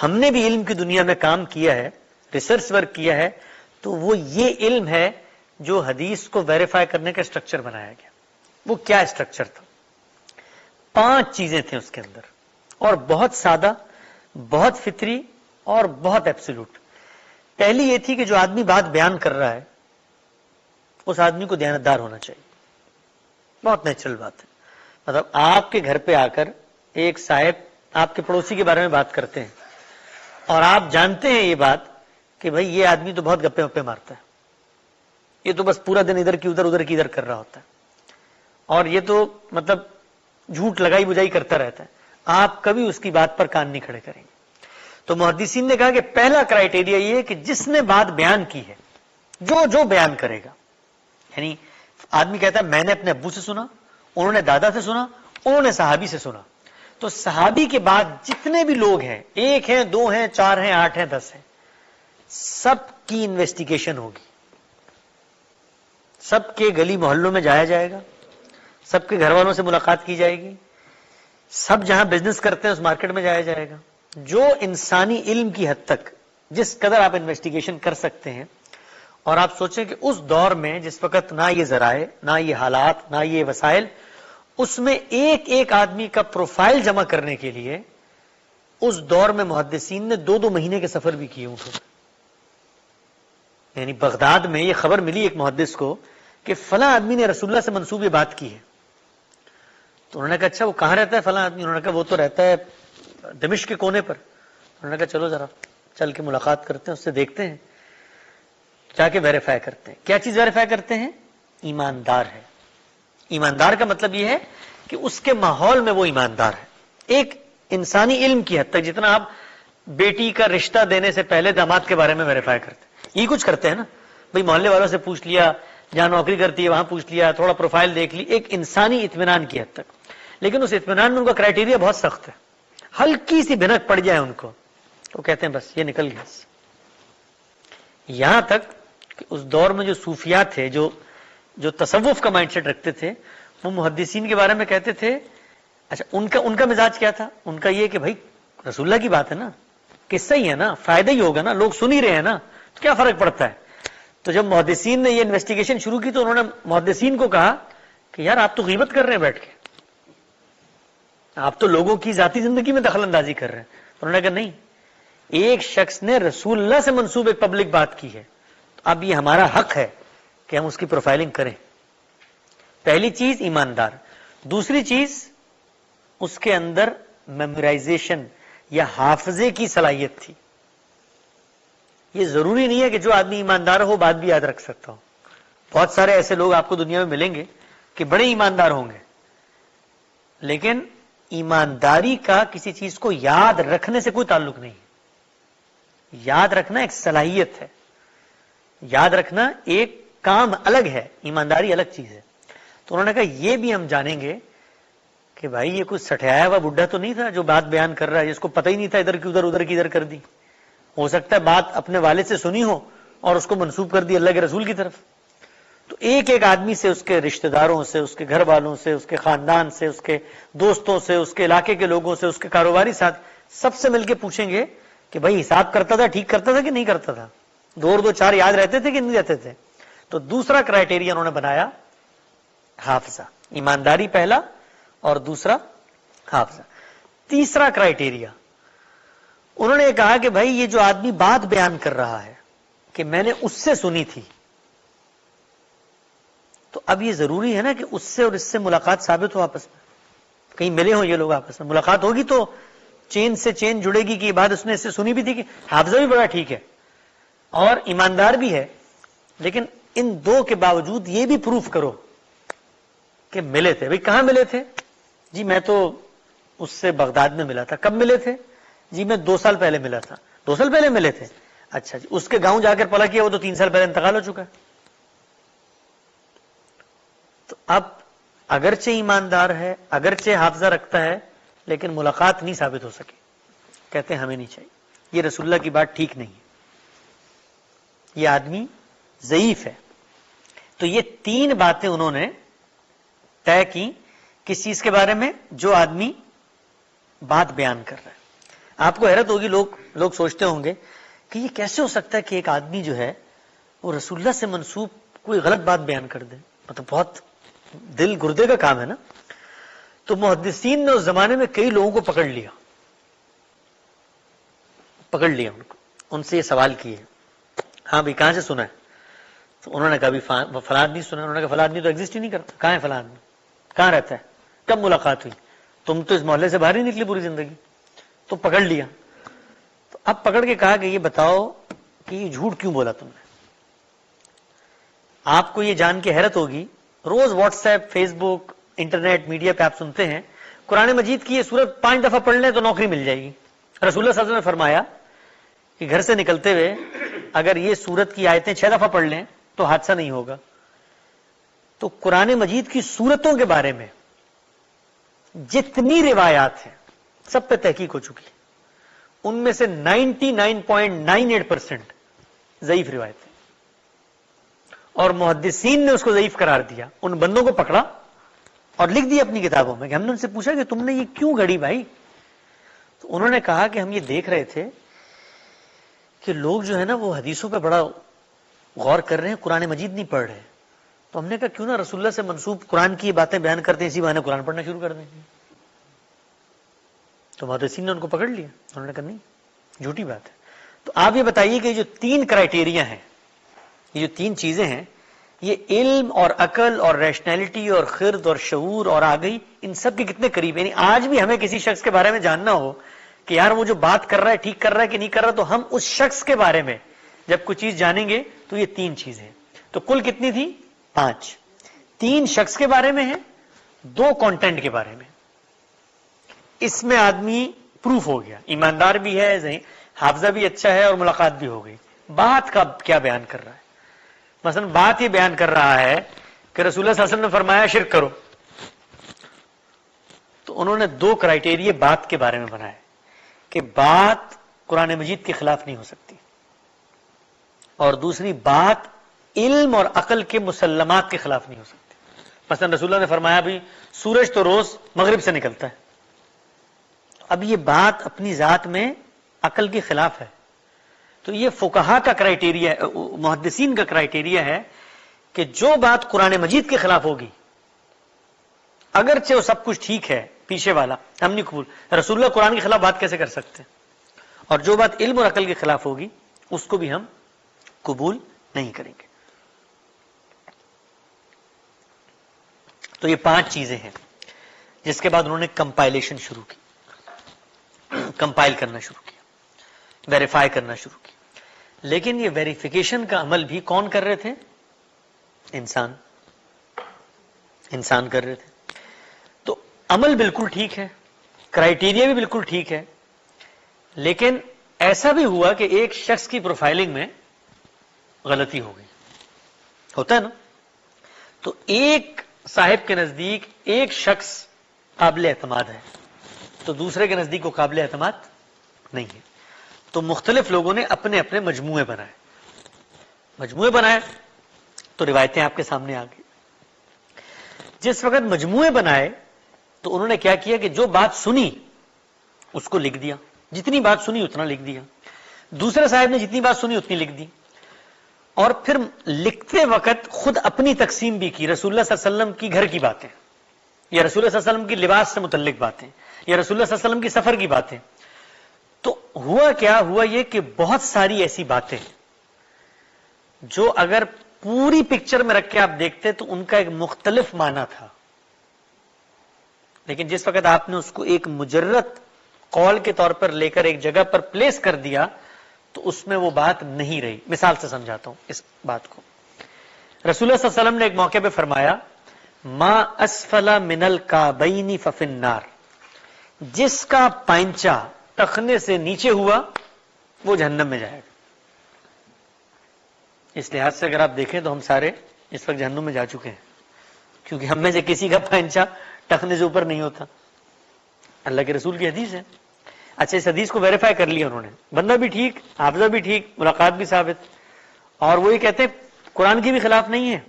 ہم نے بھی علم کی دنیا میں کام کیا ہے, ریسرچ ورک کیا ہے, تو وہ یہ علم ہے جو حدیث کو ویریفائی کرنے کا اسٹرکچر بنایا گیا. وہ کیا اسٹرکچر تھا؟ 5 چیزیں تھیں اس کے اندر, اور بہت سادہ, بہت فطری اور بہت ایبسولوٹ. پہلی یہ تھی کہ جو آدمی بات بیان کر رہا ہے اس آدمی کو دیانتدار ہونا چاہیے. بہت نیچرل بات ہے. مطلب آپ کے گھر پہ آ کر ایک صاحب آپ کے پڑوسی کے بارے میں بات کرتے ہیں اور آپ جانتے ہیں یہ بات کہ بھئی یہ آدمی تو بہت گپے وپے مارتا ہے, یہ تو بس پورا دن ادھر کی ادھر کر رہا ہوتا ہے, اور یہ تو مطلب جھوٹ لگائی بجائی کرتا رہتا ہے, آپ کبھی اس کی بات پر کان نہیں کھڑے کریں گے. تو محدثین نے کہا کہ پہلا کرائیٹیریا یہ ہے کہ جس نے بات بیان کی ہے, جو بیان کرے گا, یعنی آدمی کہتا ہے میں نے اپنے ابو سے سنا, انہوں نے دادا سے سنا, انہوں نے صحابی سے سنا, تو صحابی کے بعد جتنے بھی لوگ ہیں, 1 ہیں 2 ہیں 4 ہیں 8 ہیں 10 ہیں, سب کی انویسٹیگیشن ہوگی, سب کے گلی محلوں میں جایا جائے گا, سب کے گھر والوں سے ملاقات کی جائے گی, سب جہاں بزنس کرتے ہیں اس مارکیٹ میں جایا جائے گا. جو انسانی علم کی حد تک جس قدر آپ انویسٹیگیشن کر سکتے ہیں, اور آپ سوچیں کہ اس دور میں جس وقت نہ یہ ذرائع, نہ یہ حالات, نہ یہ وسائل, اس میں ایک ایک آدمی کا پروفائل جمع کرنے کے لیے اس دور میں محدثین نے 2 مہینے کے سفر بھی کیے ہوں. یعنی بغداد میں یہ خبر ملی ایک محدث کو کہ فلاں آدمی نے رسول اللہ سے منسوب یہ بات کی ہے. تو انہوں نے کہا اچھا وہ کہاں رہتا ہے فلاں آدمی؟ انہوں نے کہا وہ تو رہتا ہے دمشق کے کونے پر. انہوں نے کہا چلو ذرا چل کے ملاقات کرتے ہیں, اس سے دیکھتے ہیں, جا کے ویریفائی کرتے ہیں. کیا چیز ویریفائی کرتے ہیں؟ ایماندار ہے. ایماندار کا مطلب یہ ہے کہ اس کے ماحول میں وہ ایماندار ہے. ایک انسانی علم کی حد تک جتنا آپ بیٹی کا رشتہ دینے سے پہلے داماد کے بارے میں ویریفائی کرتے ہیں, یہ کچھ کرتے ہیں نا بھئی, محلے والوں سے پوچھ لیا, جہاں نوکری کرتی ہے وہاں پوچھ لیا, تھوڑا پروفائل دیکھ لی, ایک انسانی اطمینان کی حد تک. لیکن اس اطمینان میں ان کا کرائیٹیریا بہت سخت ہے. ہلکی سی بھنک پڑ جائے ان کو تو کہتے ہیں بس یہ نکل گیا. یہاں تک کہ اس دور میں جو صوفیاء تھے, جو تصوف کا مائنڈ سیٹ رکھتے تھے, وہ محدثین کے بارے میں کہتے تھے اچھا ان کا مزاج کیا تھا؟ ان کا یہ کہ بھائی رسول اللہ کی بات ہے نا, قصہ ہی ہے نا, فائدہ ہی ہوگا نا, لوگ سن ہی رہے ہیں نا, تو کیا فرق پڑتا ہے. تو جب محدثین نے یہ انویسٹیگیشن شروع کی تو انہوں نے محدثین کو کہا کہ یار آپ تو غیبت کر رہے ہیں بیٹھ کے, آپ تو لوگوں کی ذاتی زندگی میں دخل اندازی کر رہے ہیں. انہوں نے کہا نہیں, ایک شخص نے رسول اللہ سے منسوب ایک پبلک بات کی ہے, تو اب یہ ہمارا حق ہے کہ ہم اس کی پروفائلنگ کریں. پہلی چیز ایماندار. دوسری چیز اس کے اندر میمورائزیشن یا حافظے کی صلاحیت تھی. یہ ضروری نہیں ہے کہ جو آدمی ایماندار ہو بات بھی یاد رکھ سکتا ہو. بہت سارے ایسے لوگ آپ کو دنیا میں ملیں گے کہ بڑے ایماندار ہوں گے، لیکن ایمانداری کا کسی چیز کو یاد رکھنے سے کوئی تعلق نہیں ہے. یاد رکھنا ایک صلاحیت ہے، یاد رکھنا ایک کام الگ ہے، ایمانداری الگ چیز ہے. تو انہوں نے کہا یہ بھی ہم جانیں گے کہ بھائی یہ کوئی سٹھایا ہوا بڈھا تو نہیں تھا جو بات بیان کر رہا ہے، جس کو پتہ ہی نہیں تھا ادھر کی ادھر، ادھر کی ادھر کر دی. ہو سکتا ہے بات اپنے والد سے سنی ہو اور اس کو منسوب کر دی اللہ کے رسول کی طرف. تو ایک ایک آدمی سے، اس کے رشتہ داروں سے، اس کے گھر والوں سے، اس کے خاندان سے، اس کے دوستوں سے، اس کے علاقے کے لوگوں سے، اس کے کاروباری ساتھ، سب سے مل کے پوچھیں گے کہ بھائی حساب کرتا تھا، ٹھیک کرتا تھا کہ نہیں کرتا تھا، 2 اور 2 4 یاد رہتے تھے کہ نہیں رہتے تھے. تو دوسرا کرائٹیریا انہوں نے بنایا حافظہ. ایمانداری پہلا اور دوسرا حافظہ. تیسرا کرائٹیریا انہوں نے کہا کہ بھائی یہ جو آدمی بات بیان کر رہا ہے کہ میں نے اس سے سنی تھی، تو اب یہ ضروری ہے نا کہ اس سے اور اس سے ملاقات ثابت ہو، آپس میں کہیں ملے ہوں یہ لوگ، آپس میں ملاقات ہوگی تو چین سے چین جڑے گی کہ یہ بات اس نے اس سے سنی بھی تھی. کہ حافظہ بھی بڑا ٹھیک ہے اور ایماندار بھی ہے، لیکن ان 2 کے باوجود یہ بھی پروف کرو کہ ملے تھے. بھئی کہاں ملے تھے؟ جی میں تو اس سے بغداد میں ملا تھا. کب ملے تھے؟ جی میں 2 سال پہلے ملا تھا. 2 سال پہلے ملے تھے؟ اچھا جی. اس کے گاؤں جا کر پلا کیا وہ تو 3 سال پہلے انتقال ہو چکا ہے. تو اب اگرچہ ایماندار ہے، اگرچہ حافظہ رکھتا ہے، لیکن ملاقات نہیں ثابت ہو سکی. کہتے ہیں ہمیں نہیں چاہیے، یہ رسول اللہ کی بات ٹھیک نہیں ہے، یہ آدمی ضعیف ہے. تو یہ 3 باتیں انہوں نے طے کی کس چیز کے بارے میں؟ جو آدمی بات بیان کر رہا ہے. آپ کو حیرت ہوگی، لوگ سوچتے ہوں گے کہ یہ کیسے ہو سکتا ہے کہ ایک آدمی جو ہے وہ رسول اللہ سے منسوب کوئی غلط بات بیان کر دے. مطلب بہت دل گردے کا کام ہے نا. تو محدثین نے اس زمانے میں کئی لوگوں کو پکڑ لیا ان سے یہ سوال کیے، ہاں بھائی کہاں سے سنا ہے؟ تو انہوں نے کہا بھی فلاں نہیں سنا. انہوں نے کہا فلاں نہیں تو ایگزسٹ ہی نہیں کرتا. کہاں ہے فلاں آدمی؟ کہاں رہتا ہے؟ کب ملاقات ہوئی؟ تم تو اس محلے سے باہر ہی نکلی پوری زندگی. تو پکڑ لیا. تو اب پکڑ کے کہا کہ یہ بتاؤ کہ یہ جھوٹ کیوں بولا تم نے؟ آپ کو یہ جان کے حیرت ہوگی، روز واٹس ایپ، فیس بک، انٹرنیٹ میڈیا پہ آپ سنتے ہیں قرآن مجید کی یہ سورت 5 دفعہ پڑھ لیں تو نوکری مل جائے گی. رسول اللہ صلی اللہ علیہ وسلم نے فرمایا کہ گھر سے نکلتے ہوئے اگر یہ سورت کی آیتیں 6 دفعہ پڑھ لیں تو حادثہ نہیں ہوگا. تو قرآن مجید کی سورتوں کے بارے میں جتنی روایات ہیں سب پہ تحقیق ہو چکی ہے، ان میں سے 99.98% ضعیف روایتیں، اور محدثین نے اس کو ضعیف قرار دیا. ان بندوں کو پکڑا اور لکھ دیا اپنی کتابوں میں. کہ ہم نے ان سے پوچھا کہ تم نے یہ کیوں گھڑی بھائی؟ تو انہوں نے کہا کہ ہم یہ دیکھ رہے تھے کہ لوگ جو ہے نا وہ حدیثوں پہ بڑا غور کر رہے ہیں، قرآن مجید نہیں پڑھ رہے. تو ہم نے کہا کیوں نہ رسول اللہ سے منسوب قرآن کی باتیں بیان کرتے ہیں، اسی بہانے قرآن پڑھنا شروع کر دیں. تو محدثین نے ان کو پکڑ لیا. انہوں نے کہا نہیں، جھوٹی بات ہے. تو آپ یہ بتائیے کہ جو 3 کرائٹیریا ہیں، یہ جو 3 چیزیں ہیں، یہ علم اور عقل اور ریشنلٹی اور خرد اور شعور اور آگئی، ان سب کے کتنے قریب ہیں. یعنی آج بھی ہمیں کسی شخص کے بارے میں جاننا ہو کہ یار وہ جو بات کر رہا ہے ٹھیک کر رہا ہے کہ نہیں کر رہا، تو ہم اس شخص کے بارے میں جب کوئی چیز جانیں گے تو یہ 3 چیزیں. تو کل کتنی تھی؟ 5. 3 شخص کے بارے میں ہیں، 2 کانٹینٹ کے بارے میں. اس میں آدمی پروف ہو گیا، ایماندار بھی ہے، حافظہ بھی اچھا ہے، اور ملاقات بھی ہو گئی. بات کا کیا بیان کر رہا ہے؟ مثلا بات یہ بیان کر رہا ہے کہ رسول اللہ صلی اللہ علیہ وسلم نے فرمایا شرک کرو. تو انہوں نے 2 کرائٹیریا بات کے بارے میں بنائے کہ بات قرآن مجید کے خلاف نہیں ہو سکتی، اور دوسری بات علم اور عقل کے مسلمات کے خلاف نہیں ہو سکتی. مثلا رسول اللہ نے فرمایا بھی سورج تو روز مغرب سے نکلتا ہے. اب یہ بات اپنی ذات میں عقل کے خلاف ہے. تو یہ فقہا کا کرائٹیریا، محدثین کا کرائٹیریا ہے کہ جو بات قرآن مجید کے خلاف ہوگی، اگرچہ وہ سب کچھ ٹھیک ہے پیچھے والا، ہم نہیں قبول. رسول اللہ قرآن کے خلاف بات کیسے کر سکتے ہیں؟ اور جو بات علم اور عقل کے خلاف ہوگی اس کو بھی ہم قبول نہیں کریں گے. تو یہ 5 چیزیں ہیں. جس کے بعد انہوں نے کمپائلیشن شروع کی، کمپائل کرنا شروع کیا، ویریفائی کرنا شروع کیا. لیکن یہ ویریفیکیشن کا عمل بھی کون کر رہے تھے؟ انسان کر رہے تھے. تو عمل بالکل ٹھیک ہے، کرائیٹیریا بھی بالکل ٹھیک ہے، لیکن ایسا بھی ہوا کہ ایک شخص کی پروفائلنگ میں غلطی ہو گئی. ہوتا ہے نا. تو ایک صاحب کے نزدیک ایک شخص قابل اعتماد ہے تو دوسرے کے نزدیک وہ قابل اعتماد نہیں ہے. تو مختلف لوگوں نے اپنے اپنے مجموعے بنائے تو روایتیں آپ کے سامنے آ گئی. جس وقت مجموعے بنائے تو انہوں نے کیا کیا کہ جو بات سنی اس کو لکھ دیا، جتنی بات سنی اتنا لکھ دیا. دوسرے صاحب نے جتنی بات سنی اتنی لکھ دی، اور پھر لکھتے وقت خود اپنی تقسیم بھی کی. رسول اللہ صلی اللہ علیہ وسلم کی گھر کی باتیں، یا رسول اللہ صلی اللہ علیہ وسلم کی لباس سے متعلق باتیں، یا رسول اللہ صلی اللہ علیہ وسلم کی سفر کی باتیں. تو ہوا یہ کہ بہت ساری ایسی باتیں جو اگر پوری پکچر میں رکھ کے آپ دیکھتے تو ان کا ایک مختلف معنی تھا، لیکن جس وقت آپ نے اس کو ایک مجرد قول کے طور پر لے کر ایک جگہ پر پلیس کر دیا تو اس میں وہ بات نہیں رہی. مثال سے سمجھاتا ہوں اس بات کو. رسول اللہ صلی اللہ علیہ وسلم نے ایک موقع پہ فرمایا ما اسفل من الکعبین ففی النار، جس کا پائنچا ٹخنے سے نیچے ہوا وہ جہنم میں جائے گا. اس لحاظ سے اگر آپ دیکھیں تو ہم سارے اس وقت جہنم میں جا چکے ہیں، کیونکہ ہم میں سے کسی کا پائنچا ٹخنے سے اوپر نہیں ہوتا. اللہ کے رسول کی حدیث ہے. اچھا، اس حدیث کو ویریفائی کر لیا انہوں نے، بندہ بھی ٹھیک، حافظہ بھی ٹھیک، ملاقات بھی ثابت، اور وہ یہ کہتے ہیں قرآن کی بھی خلاف نہیں ہے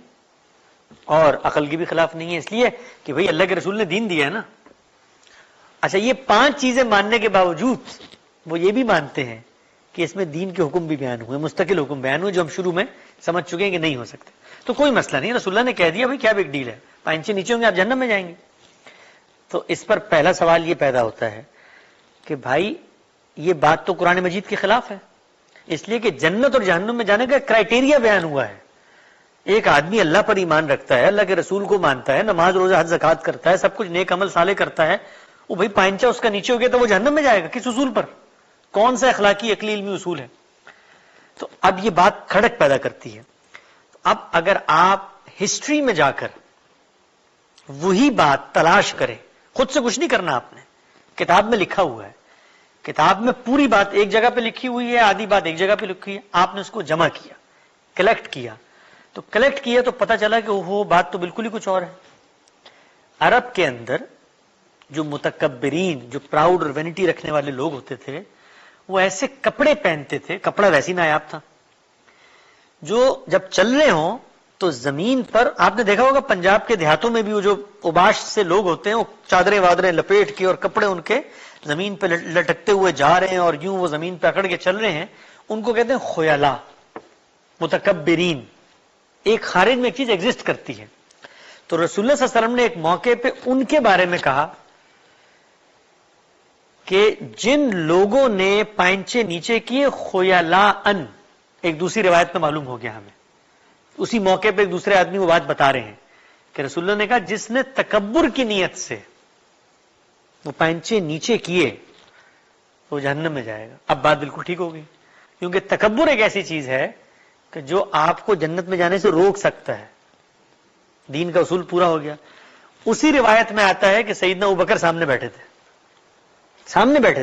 اور عقل کی بھی خلاف نہیں ہے، اس لیے کہ بھئی اللہ کے رسول نے دین دیا ہے نا. اچھا، یہ 5 چیزیں ماننے کے باوجود وہ یہ بھی مانتے ہیں کہ اس میں دین کے حکم بھی بیان ہوئے، مستقل حکم بیان ہوئے جو ہم شروع میں سمجھ چکے ہیں کہ نہیں ہو سکتے. تو کوئی مسئلہ نہیں، رسول اللہ نے کہہ دیا بھئی کیا بگ ڈیل ہے، پائنچے نیچے ہوں گے آپ جہنم میں جائیں گے. تو اس پر پہلا سوال یہ پیدا ہوتا ہے کہ بھائی یہ بات تو قرآن مجید کے خلاف ہے، اس لیے کہ جنت اور جہنم میں جانے کا کرائیٹیریا بیان ہوا ہے. ایک آدمی اللہ پر ایمان رکھتا ہے، اللہ کے رسول کو مانتا ہے، نماز روزہ حج زکات کرتا ہے، سب کچھ نیک عمل صالح کرتا ہے، وہ بھائی پائنچا اس کا نیچے ہو گیا تو وہ جہنم میں جائے گا. کس اصول پر؟ کون سا اخلاقی عقلی علمی اصول ہے؟ تو اب یہ بات کھڑک پیدا کرتی ہے. اب اگر آپ ہسٹری میں جا کر وہی بات تلاش کریں، خود سے کچھ نہیں کرنا، آپ نے کتاب میں لکھا ہوا ہے، کتاب میں پوری بات ایک جگہ پہ لکھی ہوئی ہے، آدھی بات ایک جگہ پہ لکھی ہے، آپ نے اس کو جمع کیا، کلیکٹ کیا، تو کلیکٹ کیا تو پتا چلا کہ وہ بات تو بالکل ہی کچھ اور ہے. عرب کے اندر جو متکبرین، جو پراؤڈ اور وینٹی رکھنے والے لوگ ہوتے تھے، وہ ایسے کپڑے پہنتے تھے، کپڑا ویسی نایاب تھا، جو جب چل رہے ہوں تو زمین پر، آپ نے دیکھا ہوگا پنجاب کے دیہاتوں میں بھی وہ جو اوباش سے لوگ ہوتے ہیں، وہ چادریں وادریں لپیٹ کے اور کپڑے ان کے زمین پہ لٹکتے ہوئے جا رہے ہیں اور یوں وہ زمین پہ اکڑ کے چل رہے ہیں، ان کو کہتے ہیں خیلا، متکبرین. ایک خارج میں ایک چیز ایگزسٹ کرتی ہے. تو رسول اللہ صلی اللہ علیہ وسلم نے ایک موقع پہ ان کے بارے میں کہا کہ جن لوگوں نے پائنچے نیچے کیے خیلاءن، ایک دوسری روایت میں معلوم ہو گیا ہمیں، اسی موقع پہ ایک دوسرے آدمی وہ بات بتا رہے ہیں کہ رسول اللہ نے کہا جس نے تکبر کی نیت سے وہ پائنچے نیچے کیے وہ جہنم میں جائے گا. اب بات بالکل ٹھیک ہو گئی، کیونکہ تکبر ایک ایسی چیز ہے کہ جو آپ کو جنت میں جانے سے روک سکتا ہے. دین کا اصول پورا ہو گیا. اسی روایت میں آتا ہے کہ سیدنا ابوبکر سامنے بیٹھے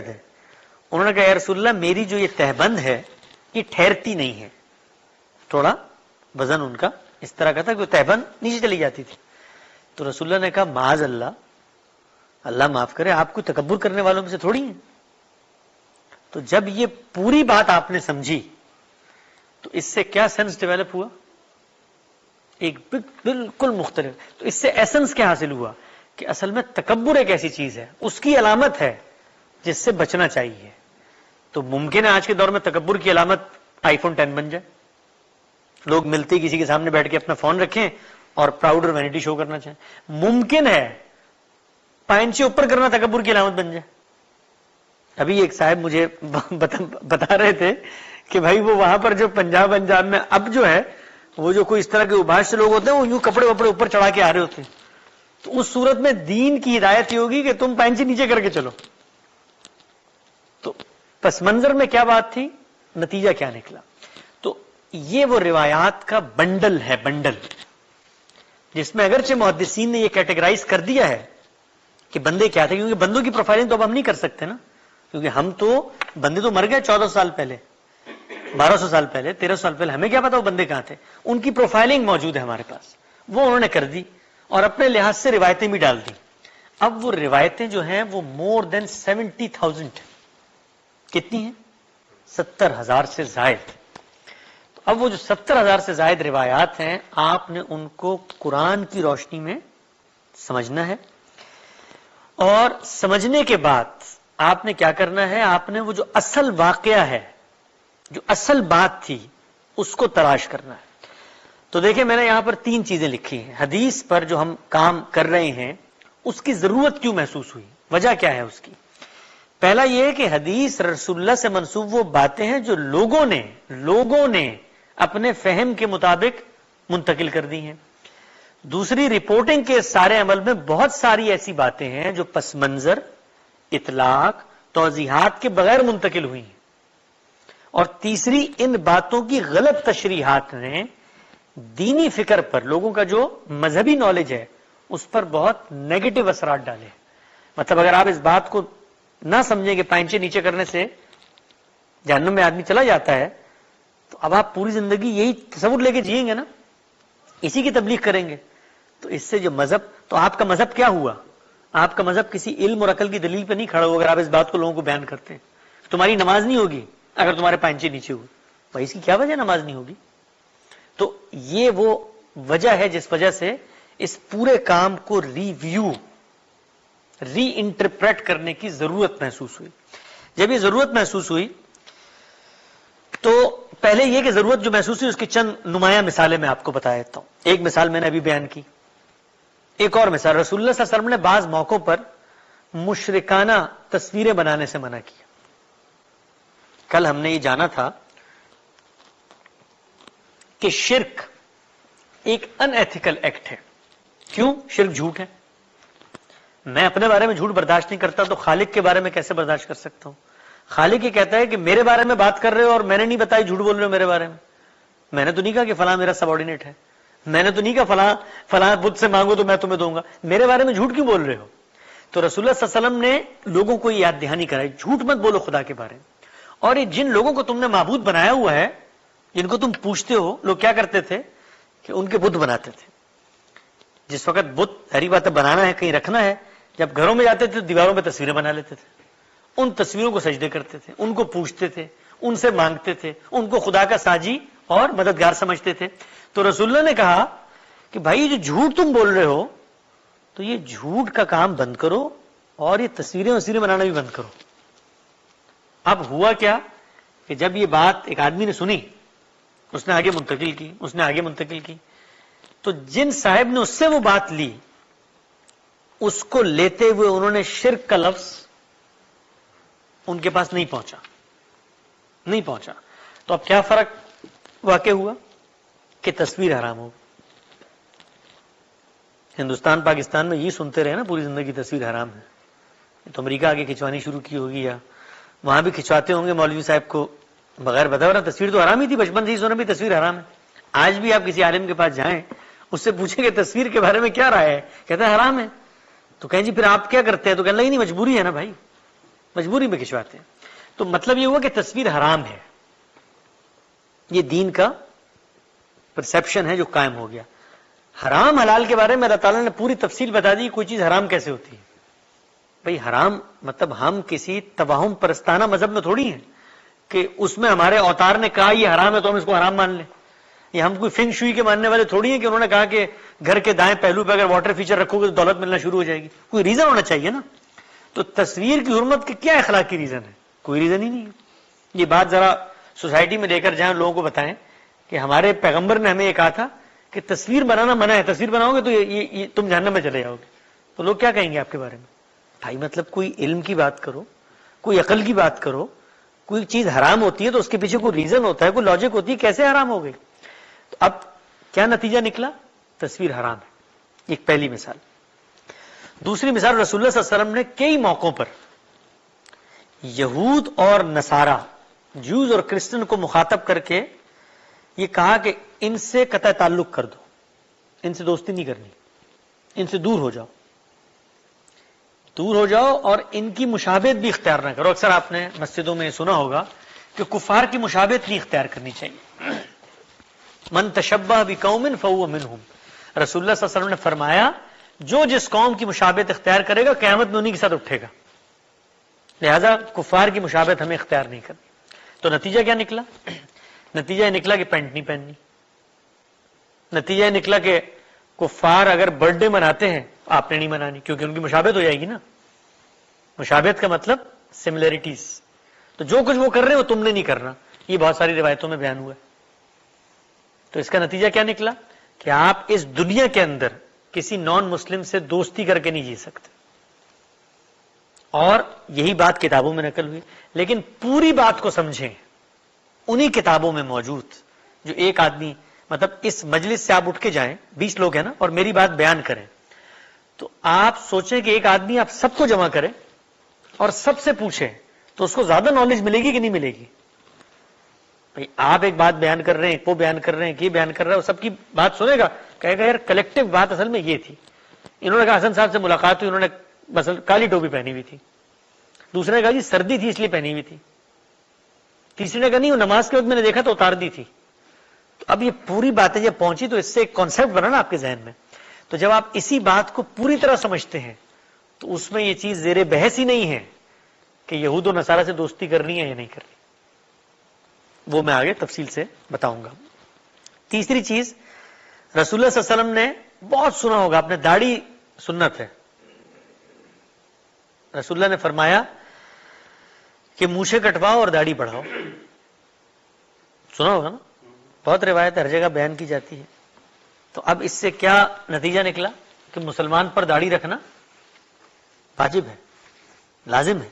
تھے، انہوں نے کہا یا رسول اللہ میری جو یہ تہبند ہے یہ ٹھہرتی نہیں ہے. تھوڑا وزن ان کا اس طرح کا تھا کہ وہ تہبند نیچے چلی جاتی تھی. تو رسول اللہ نے کہا معاذ اللہ، اللہ معاف کرے، آپ کو تکبر کرنے والوں میں سے تھوڑی ہیں. تو جب یہ پوری بات آپ نے سمجھی تو اس سے کیا سینس ڈیولپ ہوا؟ ایک بالکل مختلف. تو اس سے ایسنس کیا حاصل ہوا کہ اصل میں تکبر ایک ایسی چیز ہے، اس کی علامت ہے جس سے بچنا چاہیے. تو ممکن ہے آج کے دور میں تکبر کی علامت آئی فون 10 بن جائے، لوگ ملتے کسی کے سامنے بیٹھ کے اپنا فون رکھیں اور پراؤڈ اور وینٹی شو کرنا چاہیں. ممکن ہے پائنچے اوپر کرنا تکبر کی علامت بن جائے. ابھی ایک صاحب مجھے بتا رہے تھے کہ بھائی وہ وہاں پر جو پنجاب میں اب جو ہے وہ جو کوئی اس طرح کے اباش سے لوگ ہوتے ہیں وہ یوں کپڑے وپڑے اوپر چڑھا کے آ رہے ہوتے ہیں، تو اس صورت میں دین کی ہدایت یہ ہوگی کہ تم پائنچے نیچے کر کے چلو. تو پس منظر میں کیا بات تھی، نتیجہ کیا نکلا؟ یہ وہ روایات کا بنڈل ہے، بنڈل جس میں اگرچہ محدثین نے یہ کیٹیگرائز کر دیا ہے کہ بندے کیا تھے، کیونکہ بندوں کی پروفائلنگ تو اب ہم نہیں کر سکتے نا، کیونکہ ہم تو بندے تو مر گئے 1400 سال پہلے، 1200 سال پہلے، 1300 سال پہلے، ہمیں کیا پتا وہ بندے کہاں تھے. ان کی پروفائلنگ موجود ہے ہمارے پاس، وہ انہوں نے کر دی اور اپنے لحاظ سے روایتیں بھی ڈال دی. اب وہ روایتیں جو ہیں وہ مور دین 70,000، کتنی ہیں؟ 70,000 سے زائد. اب وہ جو 70,000 سے زائد روایات ہیں، آپ نے ان کو قرآن کی روشنی میں سمجھنا ہے، اور سمجھنے کے بعد آپ نے کیا کرنا ہے، آپ نے وہ جو اصل واقعہ ہے، جو اصل بات تھی، اس کو تلاش کرنا ہے. تو دیکھیں میں نے یہاں پر 3 چیزیں لکھی ہیں. حدیث پر جو ہم کام کر رہے ہیں اس کی ضرورت کیوں محسوس ہوئی، وجہ کیا ہے اس کی. پہلا یہ کہ حدیث رسول اللہ سے منسوب وہ باتیں ہیں جو لوگوں نے اپنے فہم کے مطابق منتقل کر دی ہیں. دوسری، رپورٹنگ کے سارے عمل میں بہت ساری ایسی باتیں ہیں جو پس منظر، اطلاق، توضیحات کے بغیر منتقل ہوئی ہیں. اور تیسری، ان باتوں کی غلط تشریحات نے دینی فکر پر، لوگوں کا جو مذہبی نالج ہے اس پر بہت نیگیٹو اثرات ڈالے. مطلب اگر آپ اس بات کو نہ سمجھیں کہ پائنچے نیچے کرنے سے جہنم میں آدمی چلا جاتا ہے، تو اب آپ پوری زندگی یہی تصور لے کے جئیں گے نا، اسی کی تبلیغ کریں گے. تو اس سے جو مذہب، تو آپ کا مذہب کیا ہوا؟ آپ کا مذہب کسی علم اور عقل کی دلیل پہ نہیں کھڑا ہوا. اگر آپ اس بات کو لوگوں کو بیان کرتے ہیں، تمہاری نماز نہیں ہوگی اگر تمہارے پائنچے نیچے ہوئے. بھائی اس کی کیا وجہ نماز نہیں ہوگی؟ تو یہ وہ وجہ ہے جس وجہ سے اس پورے کام کو ری انٹرپریٹ کرنے کی ضرورت محسوس ہوئی. جب یہ ضرورت محسوس ہوئی تو پہلے یہ کہ ضرورت جو محسوس ہوئی اس کی چند نمایاں مثالیں میں آپ کو بتا دیتا ہوں. ایک مثال میں نے ابھی بیان کی. ایک اور مثال، رسول اللہ صلی اللہ علیہ وسلم نے بعض موقعوں پر مشرکانہ تصویریں بنانے سے منع کیا. کل ہم نے یہ جانا تھا کہ شرک ایک ان ایتھیکل ایکٹ ہے. کیوں؟ شرک جھوٹ ہے. میں اپنے بارے میں جھوٹ برداشت نہیں کرتا تو خالق کے بارے میں کیسے برداشت کر سکتا ہوں؟ خالق یہ کہتا ہے کہ میرے بارے میں بات کر رہے ہو اور میں نے نہیں بتائی، جھوٹ بول رہے ہو میرے بارے میں. میں نے تو نہیں کہا کہ فلاں میرا سب آرڈینیٹ ہے، میں نے تو نہیں کہا فلاں بدھ سے مانگو تو میں تمہیں دوں گا. میرے بارے میں جھوٹ کیوں بول رہے ہو؟ تو رسول اللہ صلی اللہ علیہ وسلم نے لوگوں کو یہ یاد دہانی کرائی، جھوٹ مت بولو خدا کے بارے میں. اور یہ جن لوگوں کو تم نے معبود بنایا ہوا ہے، جن کو تم پوچھتے ہو، لوگ کیا کرتے تھے کہ ان کے بت بناتے تھے. جس وقت بت ہری بات بنانا ہے، کہیں رکھنا ہے، جب گھروں میں جاتے تھے دیواروں میں تصویریں بنا لیتے تھے. ان تصویروں کو سجدے کرتے تھے، ان کو پوچھتے تھے، ان سے مانگتے تھے، ان کو خدا کا ساجی اور مددگار سمجھتے تھے. تو رسول اللہ نے کہا کہ بھائی جو جھوٹ تم بول رہے ہو تو یہ جھوٹ کا کام بند کرو اور یہ تصویریں بنانا بھی بند کرو. اب ہوا کیا کہ جب یہ بات ایک آدمی نے سنی، اس نے آگے منتقل کی، تو جن صاحب نے اس سے وہ بات لی، اس کو لیتے ہوئے انہوں نے شرک کا لفظ ان کے پاس نہیں پہنچا. تو اب کیا فرق واقع ہوا کہ تصویر حرام ہو. ہندوستان پاکستان میں یہ سنتے رہے نا پوری زندگی تصویر حرام ہے. تو امریکہ آگے کھنچوانی شروع کی ہوگی یا وہاں بھی کھنچواتے ہوں گے مولوی صاحب کو بغیر بتائے، ورنہ تصویر تو حرام ہی تھی، بچپن سے ہی سونا بھی تصویر حرام ہے. آج بھی آپ کسی عالم کے پاس جائیں، اس سے پوچھیں کہ تصویر کے بارے میں کیا رائے ہے، کہتا ہے حرام ہے. تو کہیں جی پھر آپ کیا کرتے ہیں؟ تو کہنے لگے نہیں مجبوری ہے نا بھائی، مجبوری میں کھنچواتے ہیں. تو مطلب یہ ہوا کہ تصویر حرام ہے. یہ دین کا پرسیپشن ہے جو قائم ہو گیا. حرام حلال کے بارے میں اللہ تعالیٰ نے پوری تفصیل بتا دی، کوئی چیز حرام کیسے ہوتی ہے. بھئی حرام مطلب ہم کسی تباہم پرستانہ مذہب میں تھوڑی ہیں کہ اس میں ہمارے اوتار نے کہا یہ حرام ہے تو ہم اس کو حرام مان لیں. یہ ہم کوئی فنگ شوئی کے ماننے والے تھوڑی ہیں کہ انہوں نے کہا کہ گھر کے دائیں پہلو پہ اگر واٹر فیچر رکھو گے تو دولت ملنا شروع ہو جائے گی. کوئی ریزن ہونا چاہیے نا. تو تصویر کی حرمت کے کیا اخلاقی ریزن ہے؟ کوئی ریزن ہی نہیں ہے. یہ بات ذرا سوسائٹی میں لے کر جائیں، لوگوں کو بتائیں کہ ہمارے پیغمبر نے ہمیں یہ کہا تھا کہ تصویر بنانا منع ہے، تصویر بناؤ گے تو یہ تم جہنم میں چلے جاؤ گے. تو لوگ کیا کہیں گے آپ کے بارے میں؟ بھائی مطلب کوئی علم کی بات کرو، کوئی عقل کی بات کرو. کوئی چیز حرام ہوتی ہے تو اس کے پیچھے کوئی ریزن ہوتا ہے، کوئی لاجک ہوتی ہے، کیسے حرام ہو گئی؟ تو اب کیا نتیجہ نکلا؟ تصویر حرام ہے. ایک پہلی مثال. دوسری مثال، رسول اللہ صلی اللہ علیہ وسلم نے کئی موقعوں پر یہود اور نصارہ، جوز اور کرسچن کو مخاطب کر کے یہ کہا کہ ان سے قطع تعلق کر دو، ان سے دوستی نہیں کرنی، ان سے دور ہو جاؤ، دور ہو جاؤ، اور ان کی مشابہت بھی اختیار نہ کرو۔ اکثر آپ نے مسجدوں میں سنا ہوگا کہ کفار کی مشابہت نہیں اختیار کرنی چاہیے۔ من تشبہ بقوم فہو منہم، رسول اللہ صلی اللہ علیہ وسلم نے فرمایا جو جس قوم کی مشابہت اختیار کرے گا قیامت میں انہی کے ساتھ اٹھے گا، لہذا کفار کی مشابہت ہمیں اختیار نہیں کرنی۔ تو نتیجہ کیا نکلا؟ نتیجہ یہ نکلا کہ پینٹ نہیں پہننی، نتیجہ یہ نکلا کہ کفار اگر برتھ ڈے مناتے ہیں آپ نے نہیں منانی، کیونکہ ان کی مشابہت ہو جائے گی نا۔ مشابہت کا مطلب سملیرٹیز، تو جو کچھ وہ کر رہے ہیں وہ تم نے نہیں کرنا، یہ بہت ساری روایتوں میں بیان ہوا ہے۔ تو اس کا نتیجہ کیا نکلا کہ آپ اس دنیا کے اندر کسی نان مسلم سے دوستی کر کے نہیں جی سکتے، اور یہی بات کتابوں میں نقل ہوئی۔ لیکن پوری بات کو سمجھیں، انہی کتابوں میں موجود جو ایک آدمی، مطلب اس مجلس سے آپ اٹھ کے جائیں، 20 لوگ ہیں نا، اور میری بات بیان کریں، تو آپ سوچیں کہ ایک آدمی آپ سب کو جمع کرے اور سب سے پوچھیں تو اس کو زیادہ نالج ملے گی کہ نہیں ملے گی؟ بھئی آپ ایک بات بیان کر رہے ہیں، ایک وہ بیان کر رہے ہیں، کہ یہ بیان کر رہا ہے، وہ سب کی بات سنے گا، کہے گا یار کلیکٹیو بات اصل میں یہ تھی۔ انہوں نے کہا حسن صاحب سے ملاقات ہوئی، انہوں نے مثلا کالی ٹوپی پہنی ہوئی تھی، دوسرے نے کہا جی سردی تھی اس لیے پہنی ہوئی تھی، تیسرے نے کہا نہیں وہ نماز کے وقت میں نے دیکھا تو اتار دی تھی۔ تو اب یہ پوری باتیں جب پہنچی تو اس سے ایک کانسیپٹ بنا نا آپ کے ذہن میں، تو جب آپ اسی بات کو پوری طرح سمجھتے ہیں تو اس میں یہ چیز زیر بحث ہی نہیں ہے کہ یہود و نصارہ سے دوستی کرنی ہے یا نہیں کرنی، وہ میں آگے تفصیل سے بتاؤں گا۔ تیسری چیز، رسول اللہ صلی اللہ علیہ وسلم نے بہت سنا ہوگا آپ نے، داڑھی سنت ہے۔ رسول اللہ نے فرمایا کہ مونچھیں کٹواؤ اور داڑھی بڑھاؤ، سنا ہوگا نا، بہت روایت ہر جگہ بیان کی جاتی ہے۔ تو اب اس سے کیا نتیجہ نکلا کہ مسلمان پر داڑھی رکھنا واجب ہے، لازم ہے،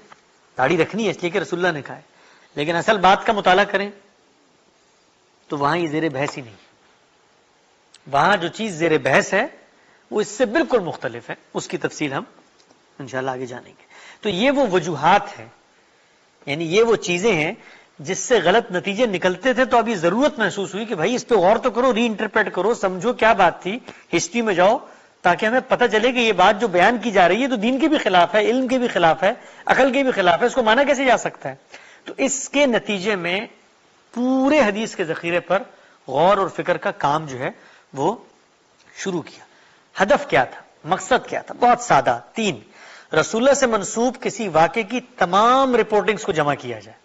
داڑھی رکھنی ہے اس لیے کہ رسول اللہ نے کہا ہے۔ لیکن اصل بات کا مطالعہ کریں تو وہاں یہ زیر بحث ہی نہیں، وہاں جو چیز زیر بحث ہے وہ اس سے بالکل مختلف ہے، اس کی تفصیل ہم انشاءاللہ آگے جانیں گے۔ تو یہ وہ وجوہات ہیں، یعنی یہ وہ چیزیں ہیں جس سے غلط نتیجے نکلتے تھے، تو اب یہ ضرورت محسوس ہوئی کہ بھائی اس پہ غور تو کرو، ری انٹرپریٹ کرو، سمجھو کیا بات تھی، ہسٹری میں جاؤ تاکہ ہمیں پتہ چلے کہ یہ بات جو بیان کی جا رہی ہے تو دین کے بھی خلاف ہے، علم کے بھی خلاف ہے، عقل کے بھی خلاف ہے، اس کو مانا کیسے جا سکتا ہے۔ تو اس کے نتیجے میں پورے حدیث کے ذخیرے پر غور اور فکر کا کام جو ہے وہ شروع کیا۔ ہدف کیا تھا، مقصد کیا تھا؟ بہت سادہ، 3، رسول اللہ سے منسوب کسی واقعے کی تمام رپورٹنگز کو جمع کیا جائے۔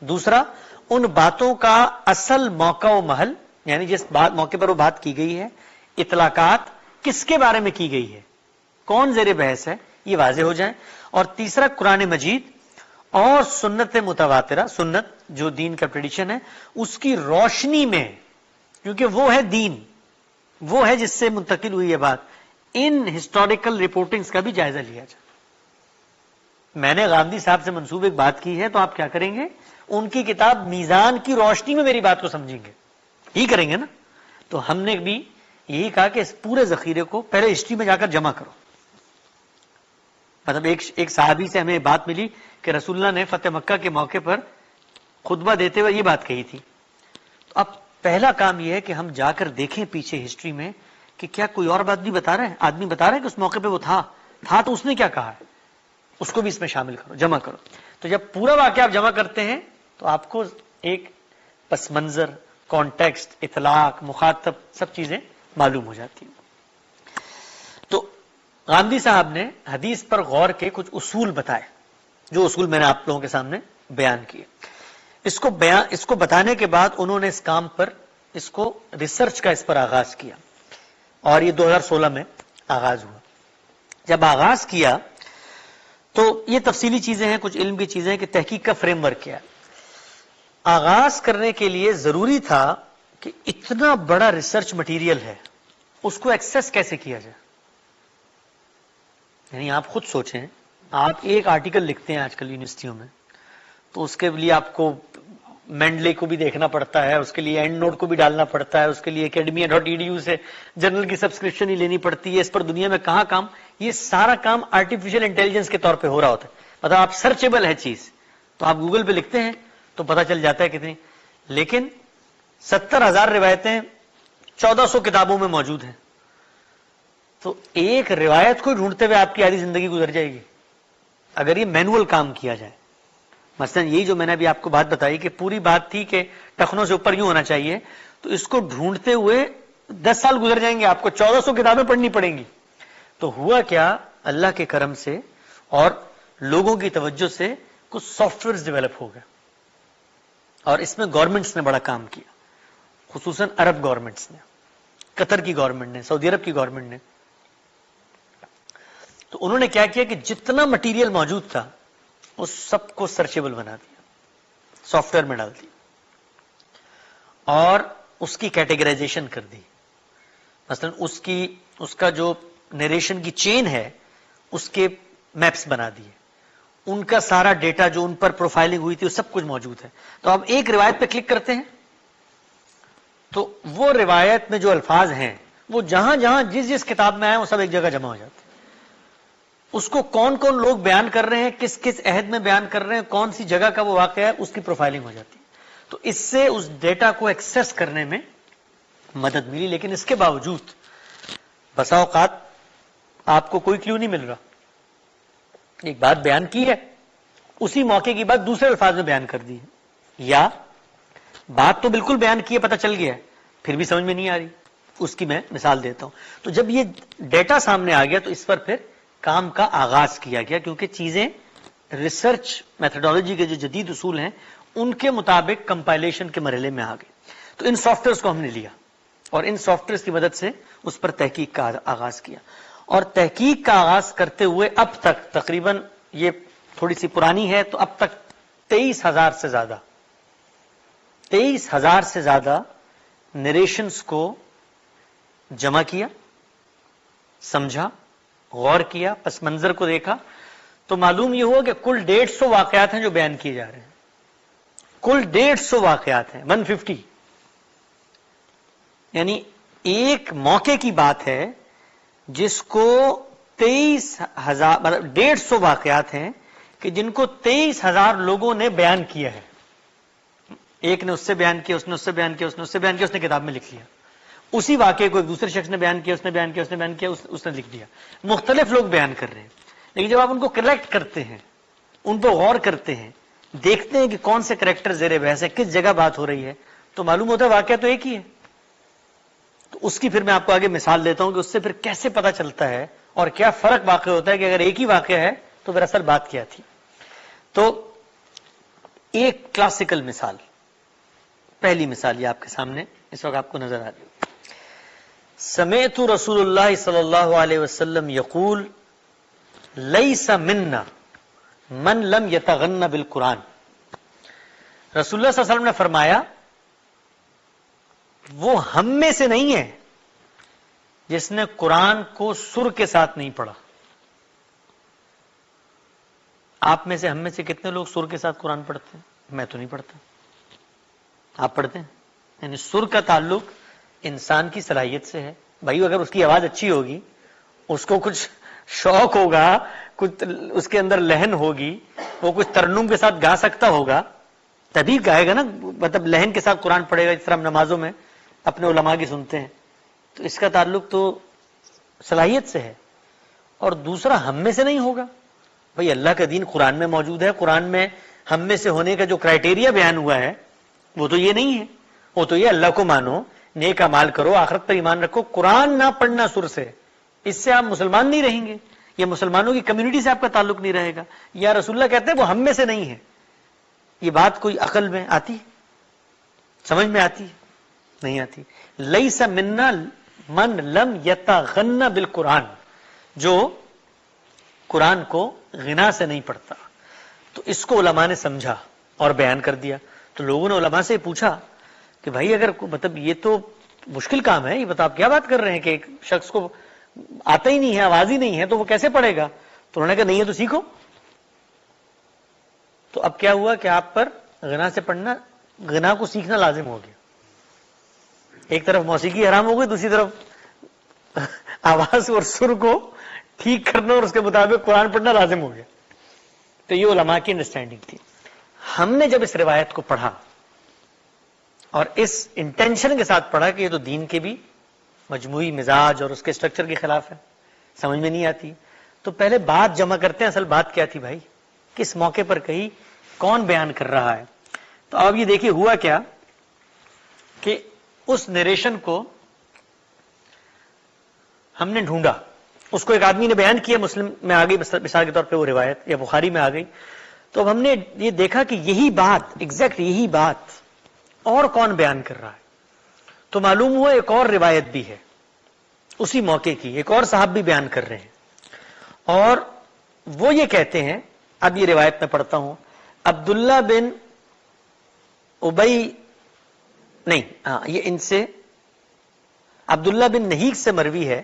دوسرا، ان باتوں کا اصل موقع و محل، یعنی جس موقع پر وہ بات کی گئی ہے، اطلاقات کس کے بارے میں کی گئی ہے، کون زیر بحث ہے، یہ واضح ہو جائیں۔ اور تیسرا، قرآن مجید اور سنت متواترہ، سنت جو دین کا ٹریڈیشن ہے، اس کی روشنی میں، کیونکہ وہ ہے دین، وہ ہے جس سے منتقل ہوئی ہے بات، ان ہسٹوریکل رپورٹنگز کا بھی جائزہ لیا جائے۔ میں نے غامدی صاحب سے منسوب ایک بات کی ہے تو آپ کیا کریں گے؟ ان کی کتاب میزان کی روشنی میں میری بات کو سمجھیں گے، یہی کریں گے نا۔ تو ہم نے بھی یہی کہا کہ اس پورے ذخیرے کو پہلے ہسٹری میں جا کر جمع کرو۔ مطلب ایک صحابی سے ہمیں بات ملی کہ رسول اللہ نے فتح مکہ کے موقع پر خطبہ دیتے ہوئے یہ بات کہی تھی۔ تو اب پہلا کام یہ ہے کہ ہم جا کر دیکھیں پیچھے ہسٹری میں کہ کیا کوئی اور بات بھی بتا رہے ہیں، آدمی بتا رہے ہیں کہ اس موقع پہ وہ تھا تو اس نے کیا کہا ہے، اس کو بھی اس میں شامل کرو، جمع کرو۔ تو جب پورا واقعہ آپ جمع کرتے ہیں تو آپ کو ایک پس منظر، کانٹیکسٹ، اطلاق، مخاطب، سب چیزیں معلوم ہو جاتی ہیں۔ تو غامدی صاحب نے حدیث پر غور کے کچھ اصول بتائے، جو اصول میں نے آپ لوگوں کے سامنے بیان کیے۔ اس کو بتانے کے بعد انہوں نے اس کام پر، اس کو ریسرچ کا اس پر آغاز کیا، اور یہ 2016 میں آغاز ہوا۔ جب آغاز کیا تو یہ تفصیلی چیزیں ہیں، کچھ علم کی چیزیں ہیں کہ تحقیق کا فریم ورک کیا ہے۔ آغاز کرنے کے لیے ضروری تھا کہ اتنا بڑا ریسرچ مٹیریل ہے، اس کو ایکسس کیسے کیا جائے۔ یعنی آپ خود سوچیں، آپ ایک آرٹیکل لکھتے ہیں آج کل یونیورسٹیوں میں، تو اس کے لیے آپ کو مینڈلے کو بھی دیکھنا پڑتا ہے، اس کے لیے اینڈ نوٹ کو بھی ڈالنا پڑتا ہے، اس کے لیے academia.edu سے جرنل کی سبسکرپشن ہی لینی پڑتی ہے، اس پر دنیا میں کہاں کام، یہ سارا کام آرٹیفیشل انٹیلیجنس کے طور پہ ہو رہا ہوتا ہے۔ مطلب آپ سرچیبل ہے چیز، تو آپ گوگل پہ لکھتے ہیں تو پتہ چل جاتا ہے کتنی، لیکن 70,000 روایتیں 1400 کتابوں میں موجود ہیں. تو ایک روایت کو ڈھونڈتے ہوئے آپ کی آدھی زندگی گزر جائے گی اگر یہ مینول کام کیا جائے. مثلا یہی جو میں نے ابھی آپ کو بات بتائی کہ پوری بات تھی کہ ٹخنوں سے اوپر یوں ہونا چاہیے, تو اس کو ڈھونڈتے ہوئے 10 سال گزر جائیں گے, آپ کو 1400 کتابیں پڑھنی پڑیں گی. تو ہوا کیا, اللہ کے کرم سے اور لوگوں کی توجہ سے کچھ سافٹ ویئر ڈیولپ ہو گئے, اور اس میں گورنمنٹس نے بڑا کام کیا, خصوصاً عرب گورنمنٹس نے, قطر کی گورنمنٹ نے, سعودی عرب کی گورنمنٹ نے. تو انہوں نے کیا کیا کہ جتنا مٹیریل موجود تھا اس سب کو سرچیبل بنا دیا, سافٹ ویئر میں ڈال دیا, اور اس کی کیٹیگرائزیشن کر دی. مثلا اس کا جو نریشن کی چین ہے اس کے میپس بنا دیے, ان کا سارا ڈیٹا جو ان پر پروفائلنگ ہوئی تھی وہ سب کچھ موجود ہے. تو آپ ایک روایت پہ کلک کرتے ہیں تو وہ روایت میں جو الفاظ ہیں وہ جہاں جہاں جس جس کتاب میں آئے وہ سب ایک جگہ جمع ہو جاتے ہیں. اس کو کون کون لوگ بیان کر رہے ہیں, کس کس عہد میں بیان کر رہے ہیں, کون سی جگہ کا وہ واقعہ ہے, اس کی پروفائلنگ ہو جاتی ہے. تو اس سے اس ڈیٹا کو ایکسس کرنے میں مدد ملی. لیکن اس کے باوجود بسا اوقات آپ کو کوئی کلیو نہیں مل رہا. ایک بات بیان کی ہے, اسی موقع کی بات دوسرے الفاظ میں بیان کر دی ہے, یا بات تو بالکل بیان کی ہے, پتہ چل گیا ہے, پھر بھی سمجھ میں نہیں آ رہی. اس کی میں مثال دیتا ہوں. تو جب یہ ڈیٹا سامنے آ گیا تو اس پر پھر کام کا آغاز کیا گیا, کیونکہ چیزیں ریسرچ میتھڈالوجی کے جو جدید اصول ہیں ان کے مطابق کمپائلیشن کے مرحلے میں آ گئے. تو ان سافٹ ویئرس کو ہم نے لیا اور ان سافٹ ویئرس کی مدد سے اس پر تحقیق کا آغاز کیا. اور تحقیق کا آغاز کرتے ہوئے اب تک تقریباً, یہ تھوڑی سی پرانی ہے, تو اب تک 23,000 سے زیادہ نریشنز کو جمع کیا, سمجھا, غور کیا, پس منظر کو دیکھا. تو معلوم یہ ہوا کہ کل 150 واقعات ہیں جو بیان کیے جا رہے ہیں. کل 150 واقعات ہیں, 150. یعنی ایک موقع کی بات ہے جس کو 23,000 مطلب 150 واقعات ہیں کہ جن کو 23,000 لوگوں نے بیان کیا ہے. ایک نے اس سے بیان کیا, اس نے اس سے بیان کیا, اس نے اس سے بیان کیا, اس نے کتاب میں لکھ لیا. اسی واقعے کو ایک دوسرے شخص نے بیان کیا, اس نے بیان کیا, اس نے بیان کیا, اس نے لکھ دیا. مختلف لوگ بیان کر رہے ہیں. لیکن جب آپ ان کو کلیکٹ کرتے ہیں, ان پہ غور کرتے ہیں, دیکھتے ہیں کہ کون سے کریکٹر زیر بحث ہے, کس جگہ بات ہو رہی ہے, تو معلوم ہوتا ہے واقعہ تو ایک ہی ہے. تو اس کی پھر میں آپ کو آگے مثال دیتا ہوں کہ اس سے پھر کیسے پتا چلتا ہے اور کیا فرق واقع ہوتا ہے کہ اگر ایک ہی واقعہ ہے تو پھر اصل بات کیا تھی. تو ایک کلاسیکل مثال, پہلی مثال یہ آپ کے سامنے اس وقت آپ کو نظر آ رہی ہے. سمعت رسول اللہ صلی اللہ علیہ وسلم یقول لیس منا من لم یتغن بالقرآن. رسول اللہ صلی اللہ علیہ وسلم نے فرمایا وہ ہم میں سے نہیں ہے جس نے قرآن کو سر کے ساتھ نہیں پڑھا. آپ میں سے, ہم میں سے کتنے لوگ سر کے ساتھ قرآن پڑھتے ہیں؟ میں تو نہیں پڑھتا. آپ پڑھتے ہیں؟ یعنی سر کا تعلق انسان کی صلاحیت سے ہے. بھائی اگر اس کی آواز اچھی ہوگی, اس کو کچھ شوق ہوگا, کچھ اس کے اندر لہن ہوگی, وہ کچھ ترنم کے ساتھ گا سکتا ہوگا, تبھی گائے گا نا. مطلب لہن کے ساتھ قرآن پڑھے گا, جس طرح ہم نمازوں میں اپنے علماء کی سنتے ہیں. تو اس کا تعلق تو صلاحیت سے ہے. اور دوسرا ہم میں سے نہیں ہوگا. بھائی اللہ کا دین قرآن میں موجود ہے, قرآن میں ہم میں سے ہونے کا جو کرائٹیریا بیان ہوا ہے وہ تو یہ نہیں ہے. وہ تو یہ اللہ کو مانو, نیک اعمال کرو, آخرت پر ایمان رکھو. قرآن نہ پڑھنا سر سے, اس سے آپ مسلمان نہیں رہیں گے, یہ مسلمانوں کی کمیونٹی سے آپ کا تعلق نہیں رہے گا. یا رسول اللہ کہتے ہیں وہ ہم میں سے نہیں ہے. یہ بات کوئی عقل میں آتی, سمجھ میں آتی؟ نہیں آتی. لیس منا من لم یتغن بالقرآن, جو قرآن کو غنا سے نہیں پڑھتا. تو اس کو علماء نے سمجھا اور بیان کر دیا. تو لوگوں نے علماء سے پوچھا کہ بھائی اگر مطلب یہ تو مشکل کام ہے, یہ بتا آپ کیا بات کر رہے ہیں کہ ایک شخص کو آتا ہی نہیں ہے, آواز ہی نہیں ہے, تو وہ کیسے پڑھے گا؟ تو انہوں نے کہا نہیں ہے تو سیکھو. تو اب کیا ہوا کہ آپ پر غنا سے پڑھنا, غنا کو سیکھنا لازم ہو گیا. ایک طرف موسیقی حرام ہو گئی, دوسری طرف آواز اور سر کو ٹھیک کرنا اور اس کے مطابق قرآن پڑھنا لازم ہو گیا. تو یہ علماء کی انڈرسٹینڈنگ تھی. ہم نے جب اس روایت کو پڑھا اور اس انٹینشن کے ساتھ پڑھا کہ یہ تو دین کے بھی مجموعی مزاج اور اس کے اسٹرکچر کے خلاف ہے، سمجھ میں نہیں آتی. تو پہلے بات جمع کرتے ہیں، اصل بات کیا تھی بھائی، کس موقع پر کہی، کون بیان کر رہا ہے. تو اب یہ دیکھیے ہوا کیا کہ اس نریشن کو ہم نے ڈھونڈا، اس کو ایک آدمی نے بیان کیا، مسلم میں آ گئی مثال کے طور پہ وہ روایت، یا بخاری میں آ گئی. تو اب ہم نے یہ دیکھا کہ یہی بات، ایگزیکٹ یہی بات اور کون بیان کر رہا ہے. تو معلوم ہوا ایک اور روایت بھی ہے اسی موقع کی، ایک اور صاحب بھی بیان کر رہے ہیں، اور وہ یہ کہتے ہیں، اب یہ روایت میں پڑھتا ہوں، عبداللہ بن ابئی، نہیں یہ ان سے عبداللہ بن نہیک سے مروی ہے.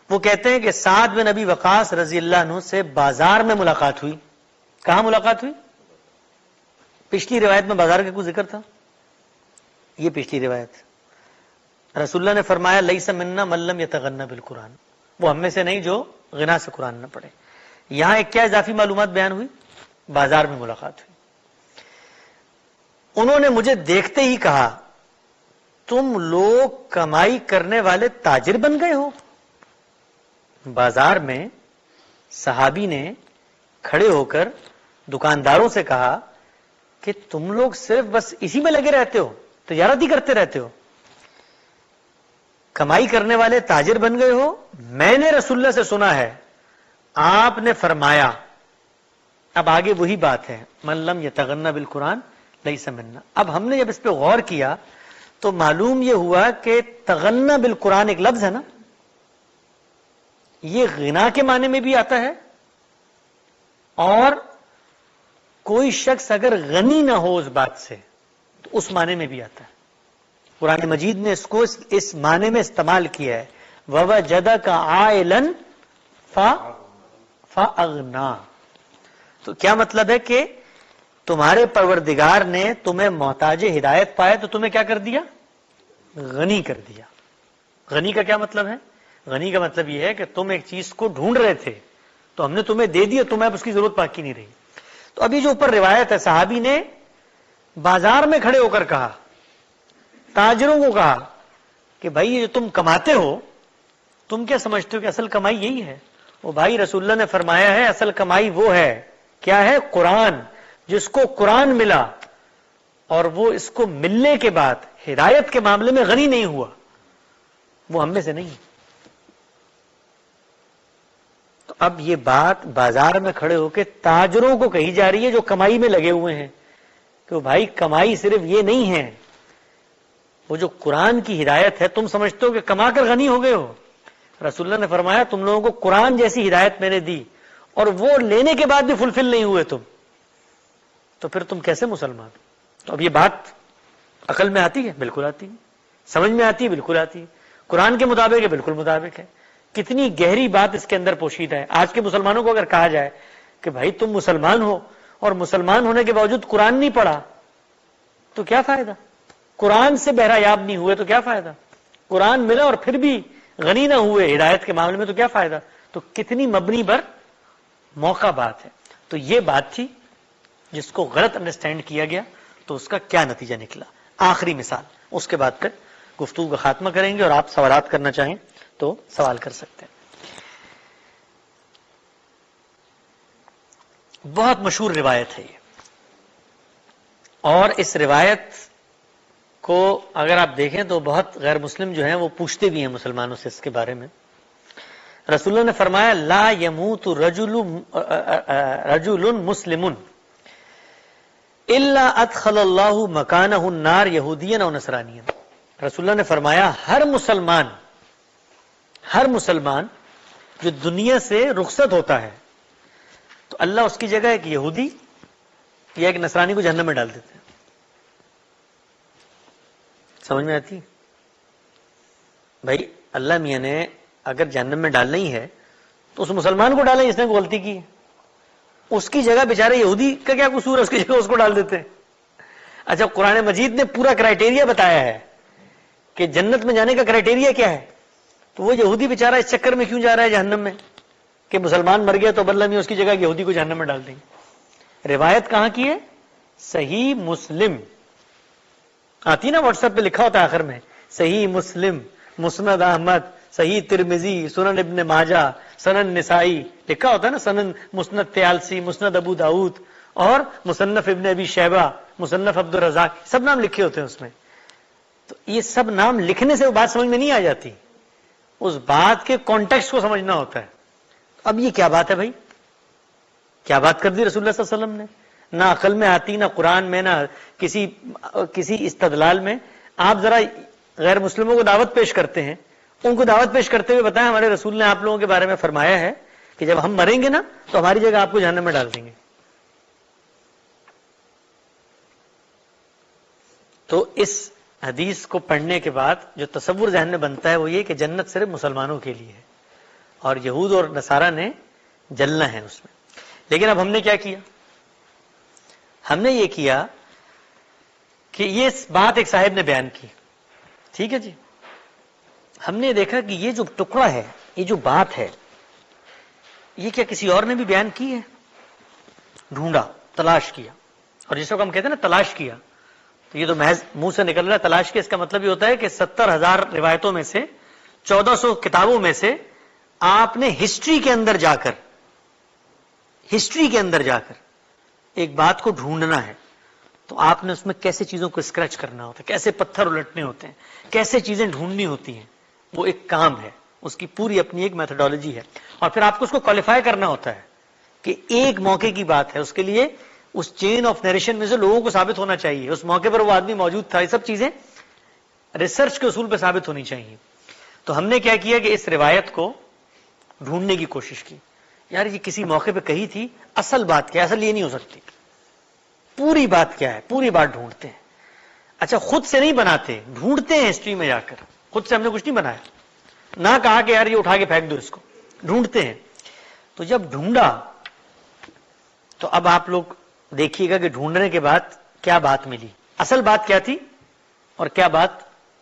وہ کہتے ہیں کہ سعد بن ابی وقاص رضی اللہ عنہ سے بازار میں ملاقات ہوئی. کہاں ملاقات ہوئی؟ پچھلی روایت میں بازار کا کوئی ذکر تھا، یہ پچھلی روایت. رسول اللہ نے فرمایا لیس منا من لم یتغنى بالقرآن، وہ ہم میں سے نہیں جو غنا سے قرآن نہ پڑھے. یہاں ایک کیا اضافی معلومات بیان ہوئی؟ بازار میں ملاقات ہوئی. انہوں نے مجھے دیکھتے ہی کہا تم لوگ کمائی کرنے والے تاجر بن گئے ہو. بازار میں صحابی نے کھڑے ہو کر دکانداروں سے کہا کہ تم لوگ صرف بس اسی میں لگے رہتے ہو، تجارت ہی کرتے رہتے ہو، کمائی کرنے والے تاجر بن گئے ہو. میں نے رسول اللہ سے سنا ہے، آپ نے فرمایا، اب آگے وہی بات ہے، من لم یتغنى بالقرآن لیس منا. اب ہم نے جب اس پہ غور کیا تو معلوم یہ ہوا کہ تغنى بالقرآن ایک لفظ ہے نا، یہ غنا کے معنی میں بھی آتا ہے، اور کوئی شخص اگر غنی نہ ہو اس بات سے تو اس معنی میں بھی آتا ہے. قرآن مجید نے اس کو اس معنی میں استعمال کیا ہے، وَوَجَدَكَ عَائِلًا فَأَغْنَا. تو کیا مطلب ہے کہ تمہارے پروردگار نے تمہیں محتاج ہدایت پائے تو تمہیں کیا کر دیا؟ غنی کر دیا. غنی کا کیا مطلب ہے؟ غنی کا مطلب یہ ہے کہ تم ایک چیز کو ڈھونڈ رہے تھے تو ہم نے تمہیں دے دیا، تمہیں اب اس کی ضرورت باقی نہیں رہی. تو ابھی جو اوپر روایت ہے، صحابی نے بازار میں کھڑے ہو کر کہا، تاجروں کو کہا کہ بھائی یہ جو تم کماتے ہو، تم کیا سمجھتے ہو کہ اصل کمائی یہی ہے؟ وہ بھائی رسول اللہ نے فرمایا ہے اصل کمائی وہ ہے، کیا ہے؟ قرآن. جس کو قرآن ملا اور وہ اس کو ملنے کے بعد ہدایت کے معاملے میں غنی نہیں ہوا، وہ ہم میں سے نہیں. تو اب یہ بات بازار میں کھڑے ہو کے تاجروں کو کہی جا رہی ہے جو کمائی میں لگے ہوئے ہیں کہ بھائی کمائی صرف یہ نہیں ہے، وہ جو قرآن کی ہدایت ہے، تم سمجھتے ہو کہ کما کر غنی ہو گئے ہو. رسول اللہ نے فرمایا تم لوگوں کو قرآن جیسی ہدایت میں نے دی اور وہ لینے کے بعد بھی فلفل نہیں ہوئے تم، تو پھر تم کیسے مسلمان؟ تو اب یہ بات عقل میں آتی ہے؟ بالکل آتی ہے. سمجھ میں آتی ہے؟ بالکل آتی ہے. قرآن کے مطابق ہے؟ بالکل مطابق ہے. کتنی گہری بات اس کے اندر پوشیدہ ہے. آج کے مسلمانوں کو اگر کہا جائے کہ بھائی تم مسلمان ہو اور مسلمان ہونے کے باوجود قرآن نہیں پڑھا تو کیا فائدہ؟ قرآن سے بہرایاب نہیں ہوئے تو کیا فائدہ؟ قرآن ملا اور پھر بھی غنی نہ ہوئے ہدایت کے معاملے میں تو کیا فائدہ؟ تو کتنی مبنی پر موقع بات ہے. تو یہ بات تھی جس کو غلط انڈرسٹینڈ کیا گیا، تو اس کا کیا نتیجہ نکلا. آخری مثال، اس کے بعد پھر گفتگو کا خاتمہ کریں گے اور آپ سوالات کرنا چاہیں تو سوال کر سکتے ہیں. بہت مشہور روایت ہے یہ، اور اس روایت کو اگر آپ دیکھیں تو بہت غیر مسلم جو ہیں وہ پوچھتے بھی ہیں مسلمانوں سے اس کے بارے میں. رسول اللہ نے فرمایا لا يموت رجل مسلم الا ادخل اللہ مکانہ النار یہودیا او نصرانیا. رسول اللہ نے فرمایا ہر مسلمان جو دنیا سے رخصت ہوتا ہے تو اللہ اس کی جگہ ایک یہودی یا ایک نصرانی کو جہنم میں ڈال دیتے ہیں. سمجھ میں آتی؟ بھائی اللہ میاں نے اگر جہنم میں ڈالنا ہی ہے تو اس مسلمان کو ڈالیں جس نے غلطی کی ہے، اس کی جگہ بیچارے یہودی کا کیا قصور ہے، اس کی جگہ اس کو ڈال دیتے ہیں. اچھا قرآن مجید نے پورا کرائٹیریا بتایا ہے کہ جنت میں جانے کا کرائٹیریا کیا ہے، تو وہ یہودی بیچارہ اس چکر میں کیوں جا رہا ہے جہنم میں کہ مسلمان مر گیا تو اللہ میاں اس کی جگہ یہودی کو جہنم میں ڈال دیں گے. روایت کہاں کی ہے؟ صحیح مسلم. آتی نا واٹس ایپ پہ لکھا ہوتا ہے آخر میں صحیح مسلم، مسند احمد، صحیح ترمذی، سنن ابن ماجہ، سنن نسائی، لکھا ہوتا ہے نا سنن مسند طیالسی، مسند ابو داؤد اور مصنف ابن ابی شیبہ، مصنف عبد الرزاق، سب نام لکھے ہوتے ہیں اس میں. تو یہ سب نام لکھنے سے وہ بات سمجھ میں نہیں آ جاتی، اس بات کے کانٹیکسٹ کو سمجھنا ہوتا ہے. اب یہ کیا بات ہے بھائی، کیا بات کر دی رسول اللہ صلی اللہ علیہ وسلم نے؟ نہ عقل میں آتی، نہ قرآن میں، نہ کسی استدلال میں. آپ ذرا غیر مسلموں کو دعوت پیش کرتے ہیں، ان کو دعوت پیش کرتے ہوئے بتائیں ہمارے رسول نے آپ لوگوں کے بارے میں فرمایا ہے کہ جب ہم مریں گے نا تو ہماری جگہ آپ کو جہنم میں ڈال دیں گے. تو اس حدیث کو پڑھنے کے بعد جو تصور ذہن میں بنتا ہے وہ یہ کہ جنت صرف مسلمانوں کے لیے ہے اور یہود اور نصارہ نے جلنا ہے اس میں. لیکن اب ہم نے کیا کیا؟ ہم نے یہ کیا کہ یہ بات ایک صاحب نے بیان کی، ٹھیک ہے جی. ہم نے دیکھا کہ یہ جو ٹکڑا ہے، یہ جو بات ہے، یہ کیا کسی اور نے بھی بیان کی ہے؟ ڈھونڈا، تلاش کیا. اور جس کو ہم کہتے ہیں نا تلاش کیا، تو یہ تو محض منہ سے نکل رہا ہے تلاش کیا. اس کا مطلب یہ ہوتا ہے کہ 70,000 روایتوں میں سے 1400 کتابوں میں سے آپ نے ہسٹری کے اندر جا کر ایک بات کو ڈھونڈنا ہے. تو آپ نے اس میں کیسے چیزوں کو اسکریچ کرنا ہوتا ہے، کیسے پتھر الٹنے ہوتے ہیں، کیسے چیزیں ڈھونڈنی ہوتی ہیں، وہ ایک کام ہے، اس کی پوری اپنی ایک میتھڈالوجی ہے. اور پھر آپ کو اس کو کوالیفائی کرنا ہوتا ہے کہ ایک موقع کی بات ہے، اس کے لیے اس چین آف نیریشن میں سے لوگوں کو ثابت ہونا چاہیے اس موقع پر وہ آدمی موجود تھا. یہ سب چیزیں ریسرچ کے اصول پہ ثابت ہونی چاہیے. تو ہم نے کیا کیا کہ اس روایت کو ڈھونڈنے کی کوشش کی. یار یہ کسی موقع پہ کہی تھی، اصل بات کیا ہے؟ اصل یہ نہیں ہو سکتی، پوری بات کیا ہے؟ پوری بات ڈھونڈتے ہیں. اچھا خود سے نہیں بناتے، ڈھونڈتے ہیں ہسٹری میں جا کر. خود سے ہم نے کچھ نہیں بنایا، نہ کہا کہ یار یہ اٹھا کے پھینک دو اس کو، ڈھونڈتے ہیں. تو جب ڈھونڈا تو اب آپ لوگ دیکھیے گا کہ ڈھونڈنے کے بعد کیا بات ملی، اصل بات کیا تھی اور کیا بات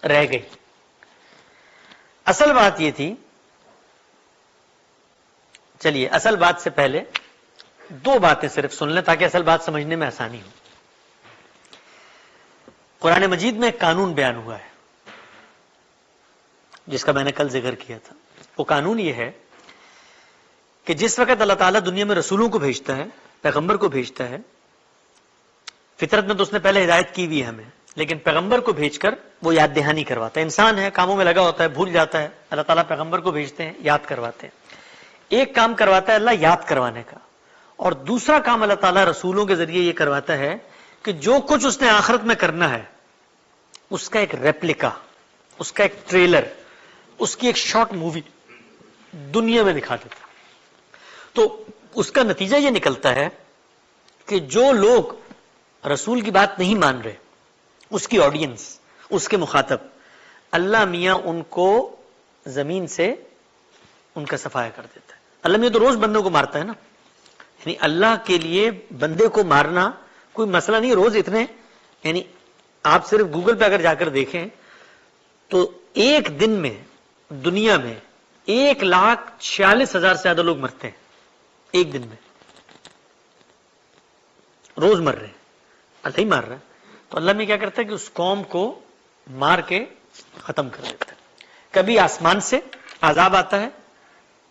رہ گئی. اصل بات یہ تھی، چلیے اصل بات سے پہلے دو باتیں صرف سن لیں تاکہ اصل بات سمجھنے میں آسانی ہو. قرآن مجید میں ایک قانون بیان ہوا ہے جس کا میں نے کل ذکر کیا تھا. وہ قانون یہ ہے کہ جس وقت اللہ تعالیٰ دنیا میں رسولوں کو بھیجتا ہے، پیغمبر کو بھیجتا ہے، فطرت میں تو اس نے پہلے ہدایت کی ہوئی ہے ہمیں، لیکن پیغمبر کو بھیج کر وہ یاد دہانی کرواتا ہے. انسان ہے، کاموں میں لگا ہوتا ہے، بھول جاتا ہے. اللہ تعالیٰ پیغمبر کو بھیجتے ہیں، یاد کرواتے ہیں. ایک کام کرواتا ہے اللہ یاد کروانے کا، اور دوسرا کام اللہ تعالیٰ رسولوں کے ذریعے یہ کرواتا ہے کہ جو کچھ اس نے آخرت میں کرنا ہے اس کا ایک ریپلیکا، اس کا ایک ٹریلر، اس کی ایک شارٹ مووی دنیا میں دکھا دیتا. تو اس کا نتیجہ یہ نکلتا ہے کہ جو لوگ رسول کی بات نہیں مان رہے، اس کی آڈینس، اس کے مخاطب، اللہ میاں ان کو زمین سے ان کا صفایا کر دیتا ہے. اللہ میاں تو روز بندوں کو مارتا ہے نا، یعنی اللہ کے لیے بندے کو مارنا کوئی مسئلہ نہیں. روز اتنے، یعنی آپ صرف گوگل پہ اگر جا کر دیکھیں تو ایک دن میں دنیا میں 1,46,000 سے زیادہ لوگ مرتے ہیں ایک دن میں، روز مر رہے ہیں. اللہ ہی مار رہا ہے. تو اللہ میں کیا کرتا ہے کہ اس قوم کو مار کے ختم کر دیتا ہے. کبھی آسمان سے عذاب آتا ہے،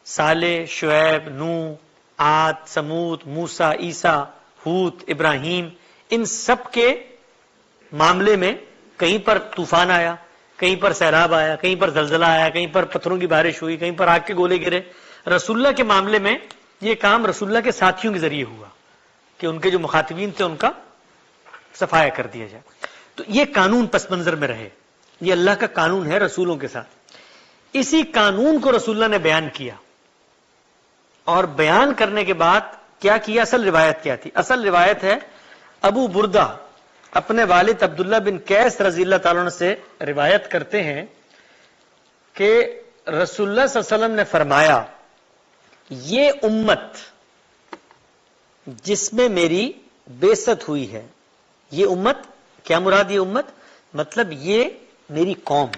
صالح، شعیب، نوح، عاد، سمود، موسیٰ، عیسیٰ، ہود، ابراہیم، ان سب کے معاملے میں کہیں پر طوفان آیا، کہیں پر سیلاب آیا، کہیں پر زلزلہ آیا، کہیں پر پتھروں کی بارش ہوئی، کہیں پر آگ کے گولے گرے. رسول اللہ کے معاملے میں یہ کام رسول اللہ کے ساتھیوں کے ذریعے ہوا کہ ان کے جو مخاطبین تھے ان کا صفایا کر دیا جائے. تو یہ قانون پس منظر میں رہے، یہ اللہ کا قانون ہے رسولوں کے ساتھ. اسی قانون کو رسول اللہ نے بیان کیا، اور بیان کرنے کے بعد کیا کیا؟ اصل روایت کیا تھی؟ اصل روایت ہے ابو بردہ اپنے والد عبداللہ بن قیس رضی اللہ تعالیٰ عنہ سے روایت کرتے ہیں کہ رسول اللہ صلی اللہ علیہ وسلم نے فرمایا، یہ امت جس میں میری بعثت ہوئی ہے، یہ امت، کیا مراد؟ یہ امت مطلب یہ میری قوم،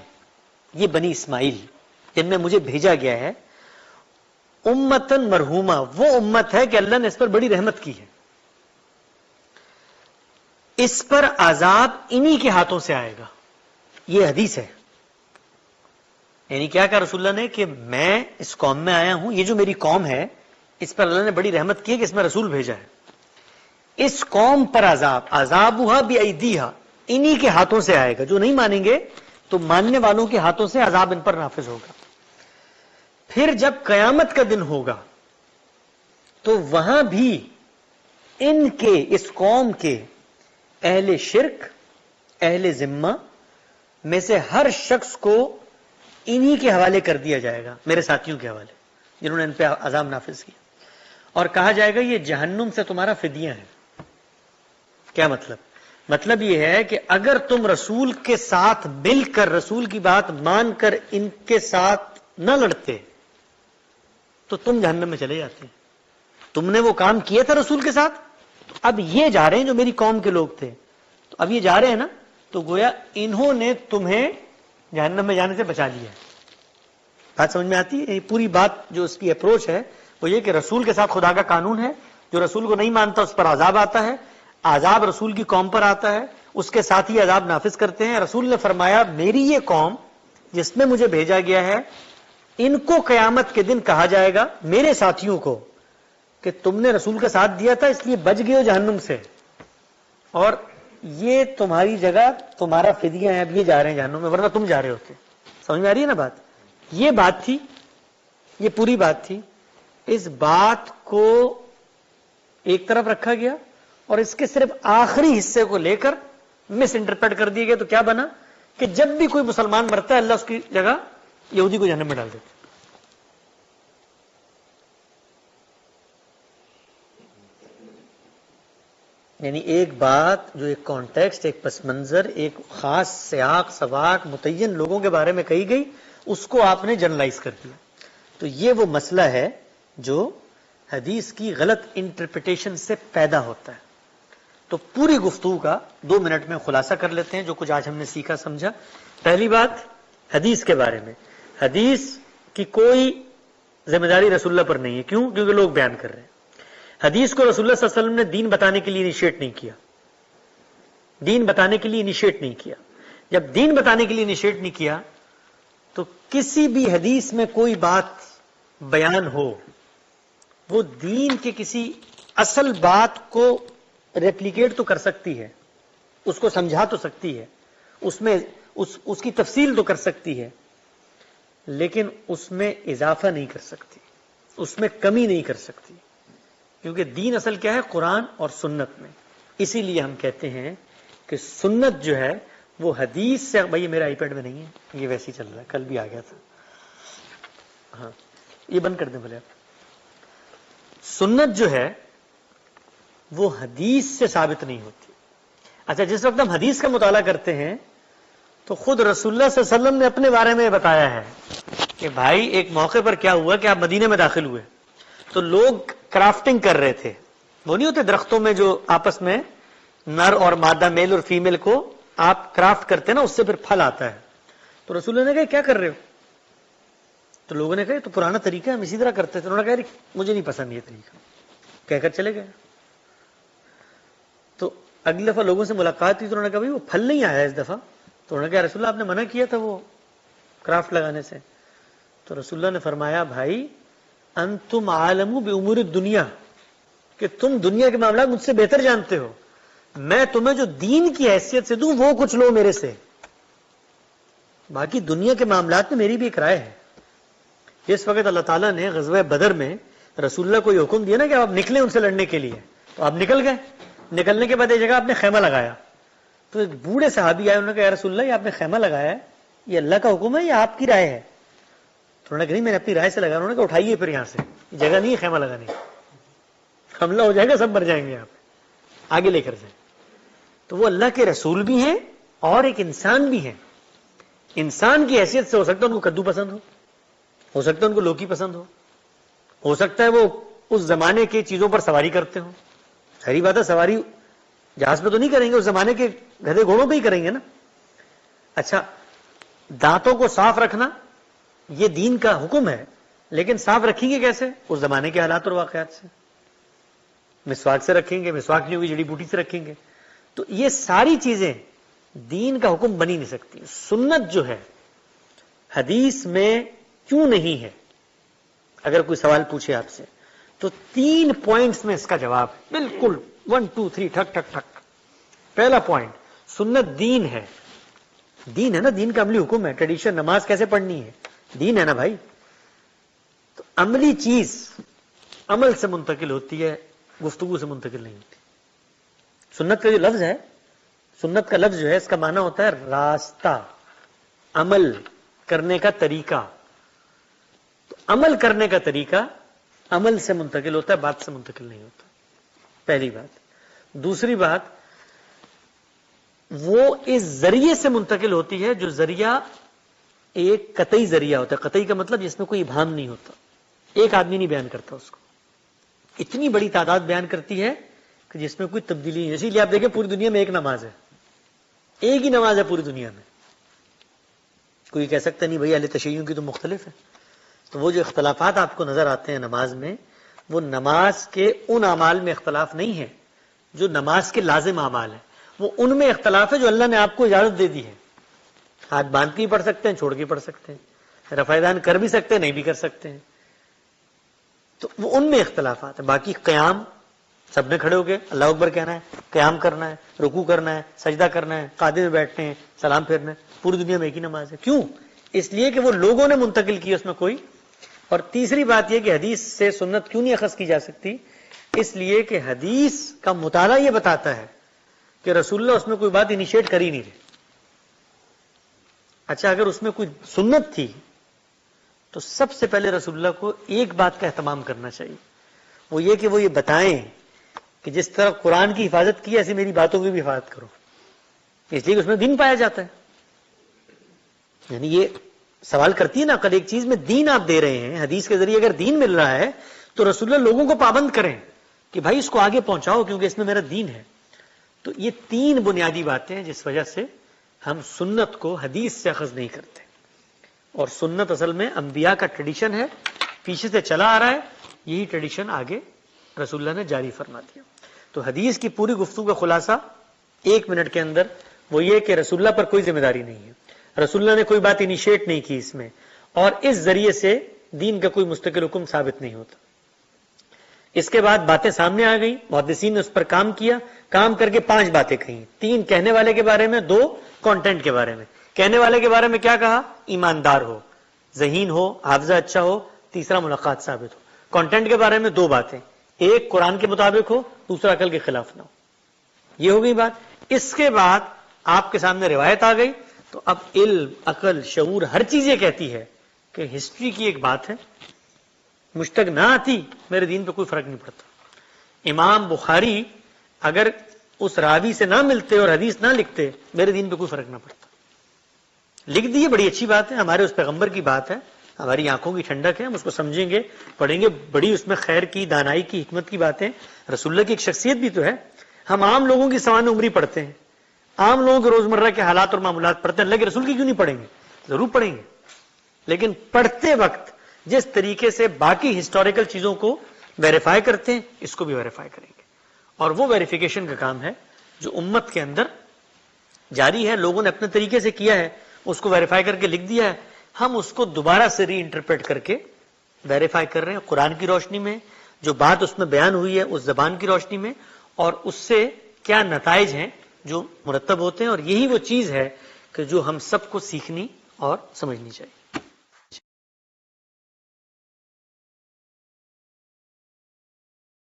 یہ بنی اسماعیل جن میں مجھے بھیجا گیا ہے، امتن مرحومہ، وہ امت ہے کہ اللہ نے اس پر بڑی رحمت کی ہے. اس پر عذاب انہی کے ہاتھوں سے آئے گا. یہ حدیث ہے. یعنی کیا کہا رسول اللہ نے کہ میں اس قوم میں آیا ہوں, یہ جو میری قوم ہے اس پر اللہ نے بڑی رحمت کی کہ اس میں رسول بھیجا ہے. اس قوم پر عذابھا بایدیھا, انہی کے ہاتھوں سے آئے گا. جو نہیں مانیں گے تو ماننے والوں کے ہاتھوں سے عذاب ان پر نافذ ہوگا. پھر جب قیامت کا دن ہوگا تو وہاں بھی ان کے, اس قوم کے اہل شرک, اہل ذمہ میں سے ہر شخص کو انہی کے حوالے کر دیا جائے گا, میرے ساتھیوں کے حوالے جنہوں نے ان پہ عذاب نافذ کیا, اور کہا جائے گا یہ جہنم سے تمہارا فدیہ ہے. کیا مطلب؟ مطلب یہ ہے کہ اگر تم رسول کے ساتھ مل کر, رسول کی بات مان کر ان کے ساتھ نہ لڑتے تو تم جہنم میں چلے جاتے. تم نے وہ کام کیا تھا رسول کے ساتھ, اب یہ جا رہے ہیں جو میری قوم کے لوگ تھے, تو اب یہ جا رہے ہیں نا, تو گویا انہوں نے تمہیں جہنم میں جانے سے بچا لیا. بات سمجھ میں آتی ہے؟ یہ پوری بات جو اس کی اپروچ ہے وہ یہ کہ رسول کے ساتھ خدا کا قانون ہے, جو رسول کو نہیں مانتا اس پر عذاب آتا ہے, عذاب رسول کی قوم پر آتا ہے, اس کے ساتھ ہی عذاب نافذ کرتے ہیں. رسول نے فرمایا میری یہ قوم جس میں مجھے بھیجا گیا ہے, ان کو قیامت کے دن کہا جائے گا, میرے ساتھیوں کو, کہ تم نے رسول کا ساتھ دیا تھا اس لیے بچ گئے ہو جہنم سے, اور یہ تمہاری جگہ, تمہارا فدیہ ہے, اب یہ جا رہے ہیں جہنم میں, ورنہ تم جا رہے ہوتے. سمجھ میں آ رہی ہے نا بات؟ یہ بات تھی, یہ پوری بات تھی. اس بات کو ایک طرف رکھا گیا اور اس کے صرف آخری حصے کو لے کر مس انٹرپریٹ کر دیا گیا. تو کیا بنا کہ جب بھی کوئی مسلمان مرتا ہے اللہ اس کی جگہ یہودی کو جہنم میں ڈال دیتا. یعنی ایک بات جو ایک کانٹیکسٹ, ایک پس منظر, ایک خاص سیاق سباق متعین لوگوں کے بارے میں کہی گئی, اس کو آپ نے جنرلائز کر دیا. تو یہ وہ مسئلہ ہے جو حدیث کی غلط انٹرپریٹیشن سے پیدا ہوتا ہے. تو پوری گفتگو کا 2 منٹ میں خلاصہ کر لیتے ہیں جو کچھ آج ہم نے سیکھا سمجھا. پہلی بات حدیث کے بارے میں, حدیث کی کوئی ذمہ داری رسول اللہ پر نہیں ہے. کیوں؟ کیونکہ لوگ بیان کر رہے ہیں. حدیث کو رسول اللہ صلی اللہ علیہ وسلم نے دین بتانے کے لیے انیشیٹ نہیں کیا, دین بتانے کے لیے انیشیٹ نہیں کیا. جب دین بتانے کے لیے انیشیٹ نہیں کیا تو کسی بھی حدیث میں کوئی بات بیان ہو, وہ دین کے کسی اصل بات کو ریپلیکیٹ تو کر سکتی ہے, اس کو سمجھا تو سکتی ہے, اس میں اس کی تفصیل تو کر سکتی ہے, لیکن اس میں اضافہ نہیں کر سکتی, اس میں کمی نہیں کر سکتی. کیونکہ دین اصل کیا ہے؟ قرآن اور سنت میں. اسی لیے ہم کہتے ہیں کہ سنت جو ہے وہ حدیث سے, بھائی میرے آئی پیڈ میں نہیں ہے, یہ ویسے ہی چل رہا ہے, کل بھی آ گیا تھا. ہاں یہ بند کر دیں بھلے آپ. سنت جو ہے وہ حدیث سے ثابت نہیں ہوتی. اچھا, جس وقت ہم حدیث کا مطالعہ کرتے ہیں تو خود رسول اللہ صلی اللہ علیہ وسلم نے اپنے بارے میں بتایا ہے کہ بھائی ایک موقع پر کیا ہوا کہ آپ مدینے میں داخل ہوئے تو لوگ کرافٹنگ کر رہے تھے. وہ نہیں ہوتے درختوں میں جو آپس میں نر اور مادہ, میل اور فیمیل کو آپ کرافٹ کرتے نا, اس سے پھر پھل آتا ہے. تو رسول اللہ نے کہا کیا کر رہے ہو؟ تو لوگوں نے کہا تو پرانا طریقہ ہم اسی طرح کرتے تھے. انہوں نے کہا مجھے نہیں پسند یہ طریقہ, کہہ کر چلے گئے. تو اگلی دفعہ لوگوں سے ملاقات ہوئی تو انہوں نے کہا بھائی وہ پھل نہیں آیا اس دفعہ. تو انہوں نے کہا رسول اللہ آپ نے منع کیا تھا وہ کرافٹ لگانے سے. تو رسول اللہ نے فرمایا بھائی انتم عالم بامور الدنیا, کہ تم دنیا کے معاملات مجھ سے بہتر جانتے ہو, میں تمہیں جو دین کی حیثیت سے دوں وہ کچھ لو میرے سے, باقی دنیا کے معاملات میں میری بھی ایک رائے ہے. جس وقت اللہ تعالیٰ نے غزوہ بدر میں رسول اللہ کو یہ حکم دیا نا کہ آپ نکلیں ان سے لڑنے کے لیے, تو آپ نکل گئے. نکلنے کے بعد ایک جگہ آپ نے خیمہ لگایا, تو ایک بوڑھے صحابی آئے, انہوں نے کہا یا رسول اللہ یہ آپ نے خیمہ لگایا ہے, یہ اللہ کا حکم ہے یا آپ کی رائے ہے؟ تو انہوں نے کہا نہیں میں نے اپنی رائے سے لگا. انہوں نے کہا اٹھائیے پھر یہاں سے, جگہ نہیں ہے خیمہ لگانے, حملہ ہو جائے گا, سب مر جائیں گے, آپ آگے لے کر جائیں. تو وہ اللہ کے رسول بھی ہیں اور ایک انسان بھی ہیں. انسان کی حیثیت سے ہو سکتا ہے ان کو کدو پسند ہو سکتا ہے ان کو لوکی پسند ہو سکتا ہے وہ اس زمانے کی چیزوں پر سواری کرتے ہوں. ساری بات ہے, سواری جہاز پہ تو نہیں کریں گے, اس زمانے کے گدھے گھوڑوں پہ ہی کریں گے نا. اچھا, دانتوں کو صاف رکھنا یہ دین کا حکم ہے, لیکن صاف رکھیں گے کیسے؟ اس زمانے کے حالات اور واقعات سے. مسواک سے رکھیں گے, مسواک نہیں ہوگی جڑی بوٹی سے رکھیں گے. تو یہ ساری چیزیں دین کا حکم بنی نہیں سکتی. سنت جو ہے حدیث میں کیوں نہیں ہے؟ اگر کوئی سوال پوچھے آپ سے تو 3 پوائنٹس میں اس کا جواب ہے. بالکل 1 2 3 ٹھک ٹھک ٹھک. پہلا پوائنٹ، سنت دین ہے. دین ہے نا، دین کا عملی حکم ہے. ٹریڈیشن نماز کیسے پڑھنی ہے، دین ہے نا بھائی. تو عملی چیز عمل سے منتقل ہوتی ہے، گفتگو سے منتقل نہیں ہوتی. سنت کا جو لفظ ہے، سنت کا لفظ جو ہے اس کا معنی ہوتا ہے راستہ، عمل کرنے کا طریقہ. تو عمل کرنے کا طریقہ عمل سے منتقل ہوتا ہے، بات سے منتقل نہیں ہوتا. پہلی بات. دوسری بات، وہ اس ذریعے سے منتقل ہوتی ہے جو ذریعہ ایک قطعی ذریعہ ہوتا ہے. قطعی کا مطلب جس میں کوئی ابہام نہیں ہوتا. ایک آدمی نہیں بیان کرتا اس کو، اتنی بڑی تعداد بیان کرتی ہے کہ جس میں کوئی تبدیلی نہیں. اسی لیے آپ دیکھیں پوری دنیا میں ایک نماز ہے، ایک ہی نماز ہے پوری دنیا میں. کوئی کہہ سکتا نہیں بھائی اہل تشیع کی تو مختلف ہے. تو وہ جو اختلافات آپ کو نظر آتے ہیں نماز میں، وہ نماز کے ان اعمال میں اختلاف نہیں ہے جو نماز کے لازم اعمال ہیں. وہ ان میں اختلاف ہے جو اللہ نے آپ کو اجازت دے دی ہے. ہاتھ باندھ کے پڑھ سکتے ہیں، چھوڑ کے پڑھ سکتے ہیں، رفع دان کر بھی سکتے ہیں، نہیں بھی کر سکتے ہیں. تو وہ ان میں اختلافات ہیں. باقی قیام سب نے کھڑے ہو کے اللہ اکبر کہنا ہے، قیام کرنا ہے، رکوع کرنا ہے، سجدہ کرنا ہے، قاعدے میں بیٹھنے ہیں، سلام پھیرنا ہے. پوری دنیا میں ایک ہی نماز ہے. کیوں؟ اس لیے کہ وہ لوگوں نے منتقل کی اس میں کوئی. اور تیسری بات یہ کہ حدیث سے سنت کیوں نہیں اخذ کی جا سکتی؟ اس لیے کہ حدیث کا مطالعہ یہ بتاتا ہے کہ رسول اللہ اس میں کوئی بات انیشیٹ کر ہی نہیں رہے. اچھا، اگر اس میں کوئی سنت تھی تو سب سے پہلے رسول اللہ کو ایک بات کا اہتمام کرنا چاہیے، وہ یہ کہ وہ یہ بتائیں کہ جس طرح قرآن کی حفاظت کی ایسی میری باتوں کی بھی حفاظت کرو. اس لیے کہ اس میں دین پایا جاتا ہے. یعنی یہ سوال کرتی ہے نا عقل، ایک چیز میں دین آپ دے رہے ہیں، حدیث کے ذریعے اگر دین مل رہا ہے تو رسول اللہ لوگوں کو پابند کریں کہ بھائی اس کو آگے پہنچاؤ کیونکہ اس میں میرا دین ہے. تو یہ 3 بنیادی باتیں ہیں جس وجہ سے ہم سنت کو حدیث سے اخذ نہیں کرتے. اور سنت اصل میں انبیاء کا ٹریڈیشن ہے، پیچھے سے چلا آ رہا ہے، یہی ٹریڈیشن آگے رسول اللہ نے جاری فرما دیا. تو حدیث کی پوری گفتگو کا خلاصہ 1 منٹ کے اندر وہ یہ کہ رسول اللہ پر کوئی ذمہ داری نہیں ہے، رسول اللہ نے کوئی بات انیشیٹ نہیں کی اس میں، اور اس ذریعے سے دین کا کوئی مستقل حکم ثابت نہیں ہوتا. اس کے بعد باتیں سامنے آ گئی، محدثین نے اس پر کام کیا، کام کر کے 5 باتیں کہیں. 3 کہنے والے کے بارے میں، 2 کانٹینٹ کے بارے میں. کہنے والے کے بارے میں کیا کہا؟ ایماندار ہو، ذہین ہو، حافظہ اچھا ہو، تیسرا ملاقات ثابت ہو. کانٹینٹ کے بارے میں 2 باتیں، ایک قرآن کے مطابق ہو، دوسرا عقل کے خلاف نہ ہو. یہ ہو گئی بات. اس کے بعد آپ کے سامنے روایت آ گئی. تو اب علم، عقل، شعور، ہر چیز یہ کہتی ہے کہ ہسٹری کی ایک بات ہے، مجھ تک نہ آتی میرے دین پہ کوئی فرق نہیں پڑتا. امام بخاری اگر اس راوی سے نہ ملتے اور حدیث نہ لکھتے، میرے دین پہ کوئی فرق نہ پڑتا. لکھ دیے، بڑی اچھی بات ہے، ہمارے اس پیغمبر کی بات ہے، ہماری آنکھوں کی ٹھنڈک ہے، ہم اس کو سمجھیں گے، پڑھیں گے. بڑی اس میں خیر کی، دانائی کی، حکمت کی باتیں. رسول اللہ کی ایک شخصیت بھی تو ہے. ہم عام لوگوں کی سوانح عمری پڑھتے ہیں، عام لوگوں کے روزمرہ کے حالات اور معاملات پڑھتے ہیں، اللہ کے رسول کی کیوں نہیں پڑھیں گے؟ ضرور پڑھیں گے، لیکن پڑھتے وقت جس طریقے سے باقی ہسٹوریکل چیزوں کو ویریفائی کرتے ہیں، اس کو بھی ویریفائی کریں گے. اور وہ ویریفیکیشن کا کام ہے جو امت کے اندر جاری ہے، لوگوں نے اپنے طریقے سے کیا ہے، اس کو ویریفائی کر کے لکھ دیا ہے. ہم اس کو دوبارہ سے ری انٹرپریٹ کر کے ویریفائی کر رہے ہیں قرآن کی روشنی میں، جو بات اس میں بیان ہوئی ہے اس زبان کی روشنی میں، اور اس سے کیا نتائج ہیں جو مرتب ہوتے ہیں. اور یہی وہ چیز ہے کہ جو ہم سب کو سیکھنی اور سمجھنی چاہیے.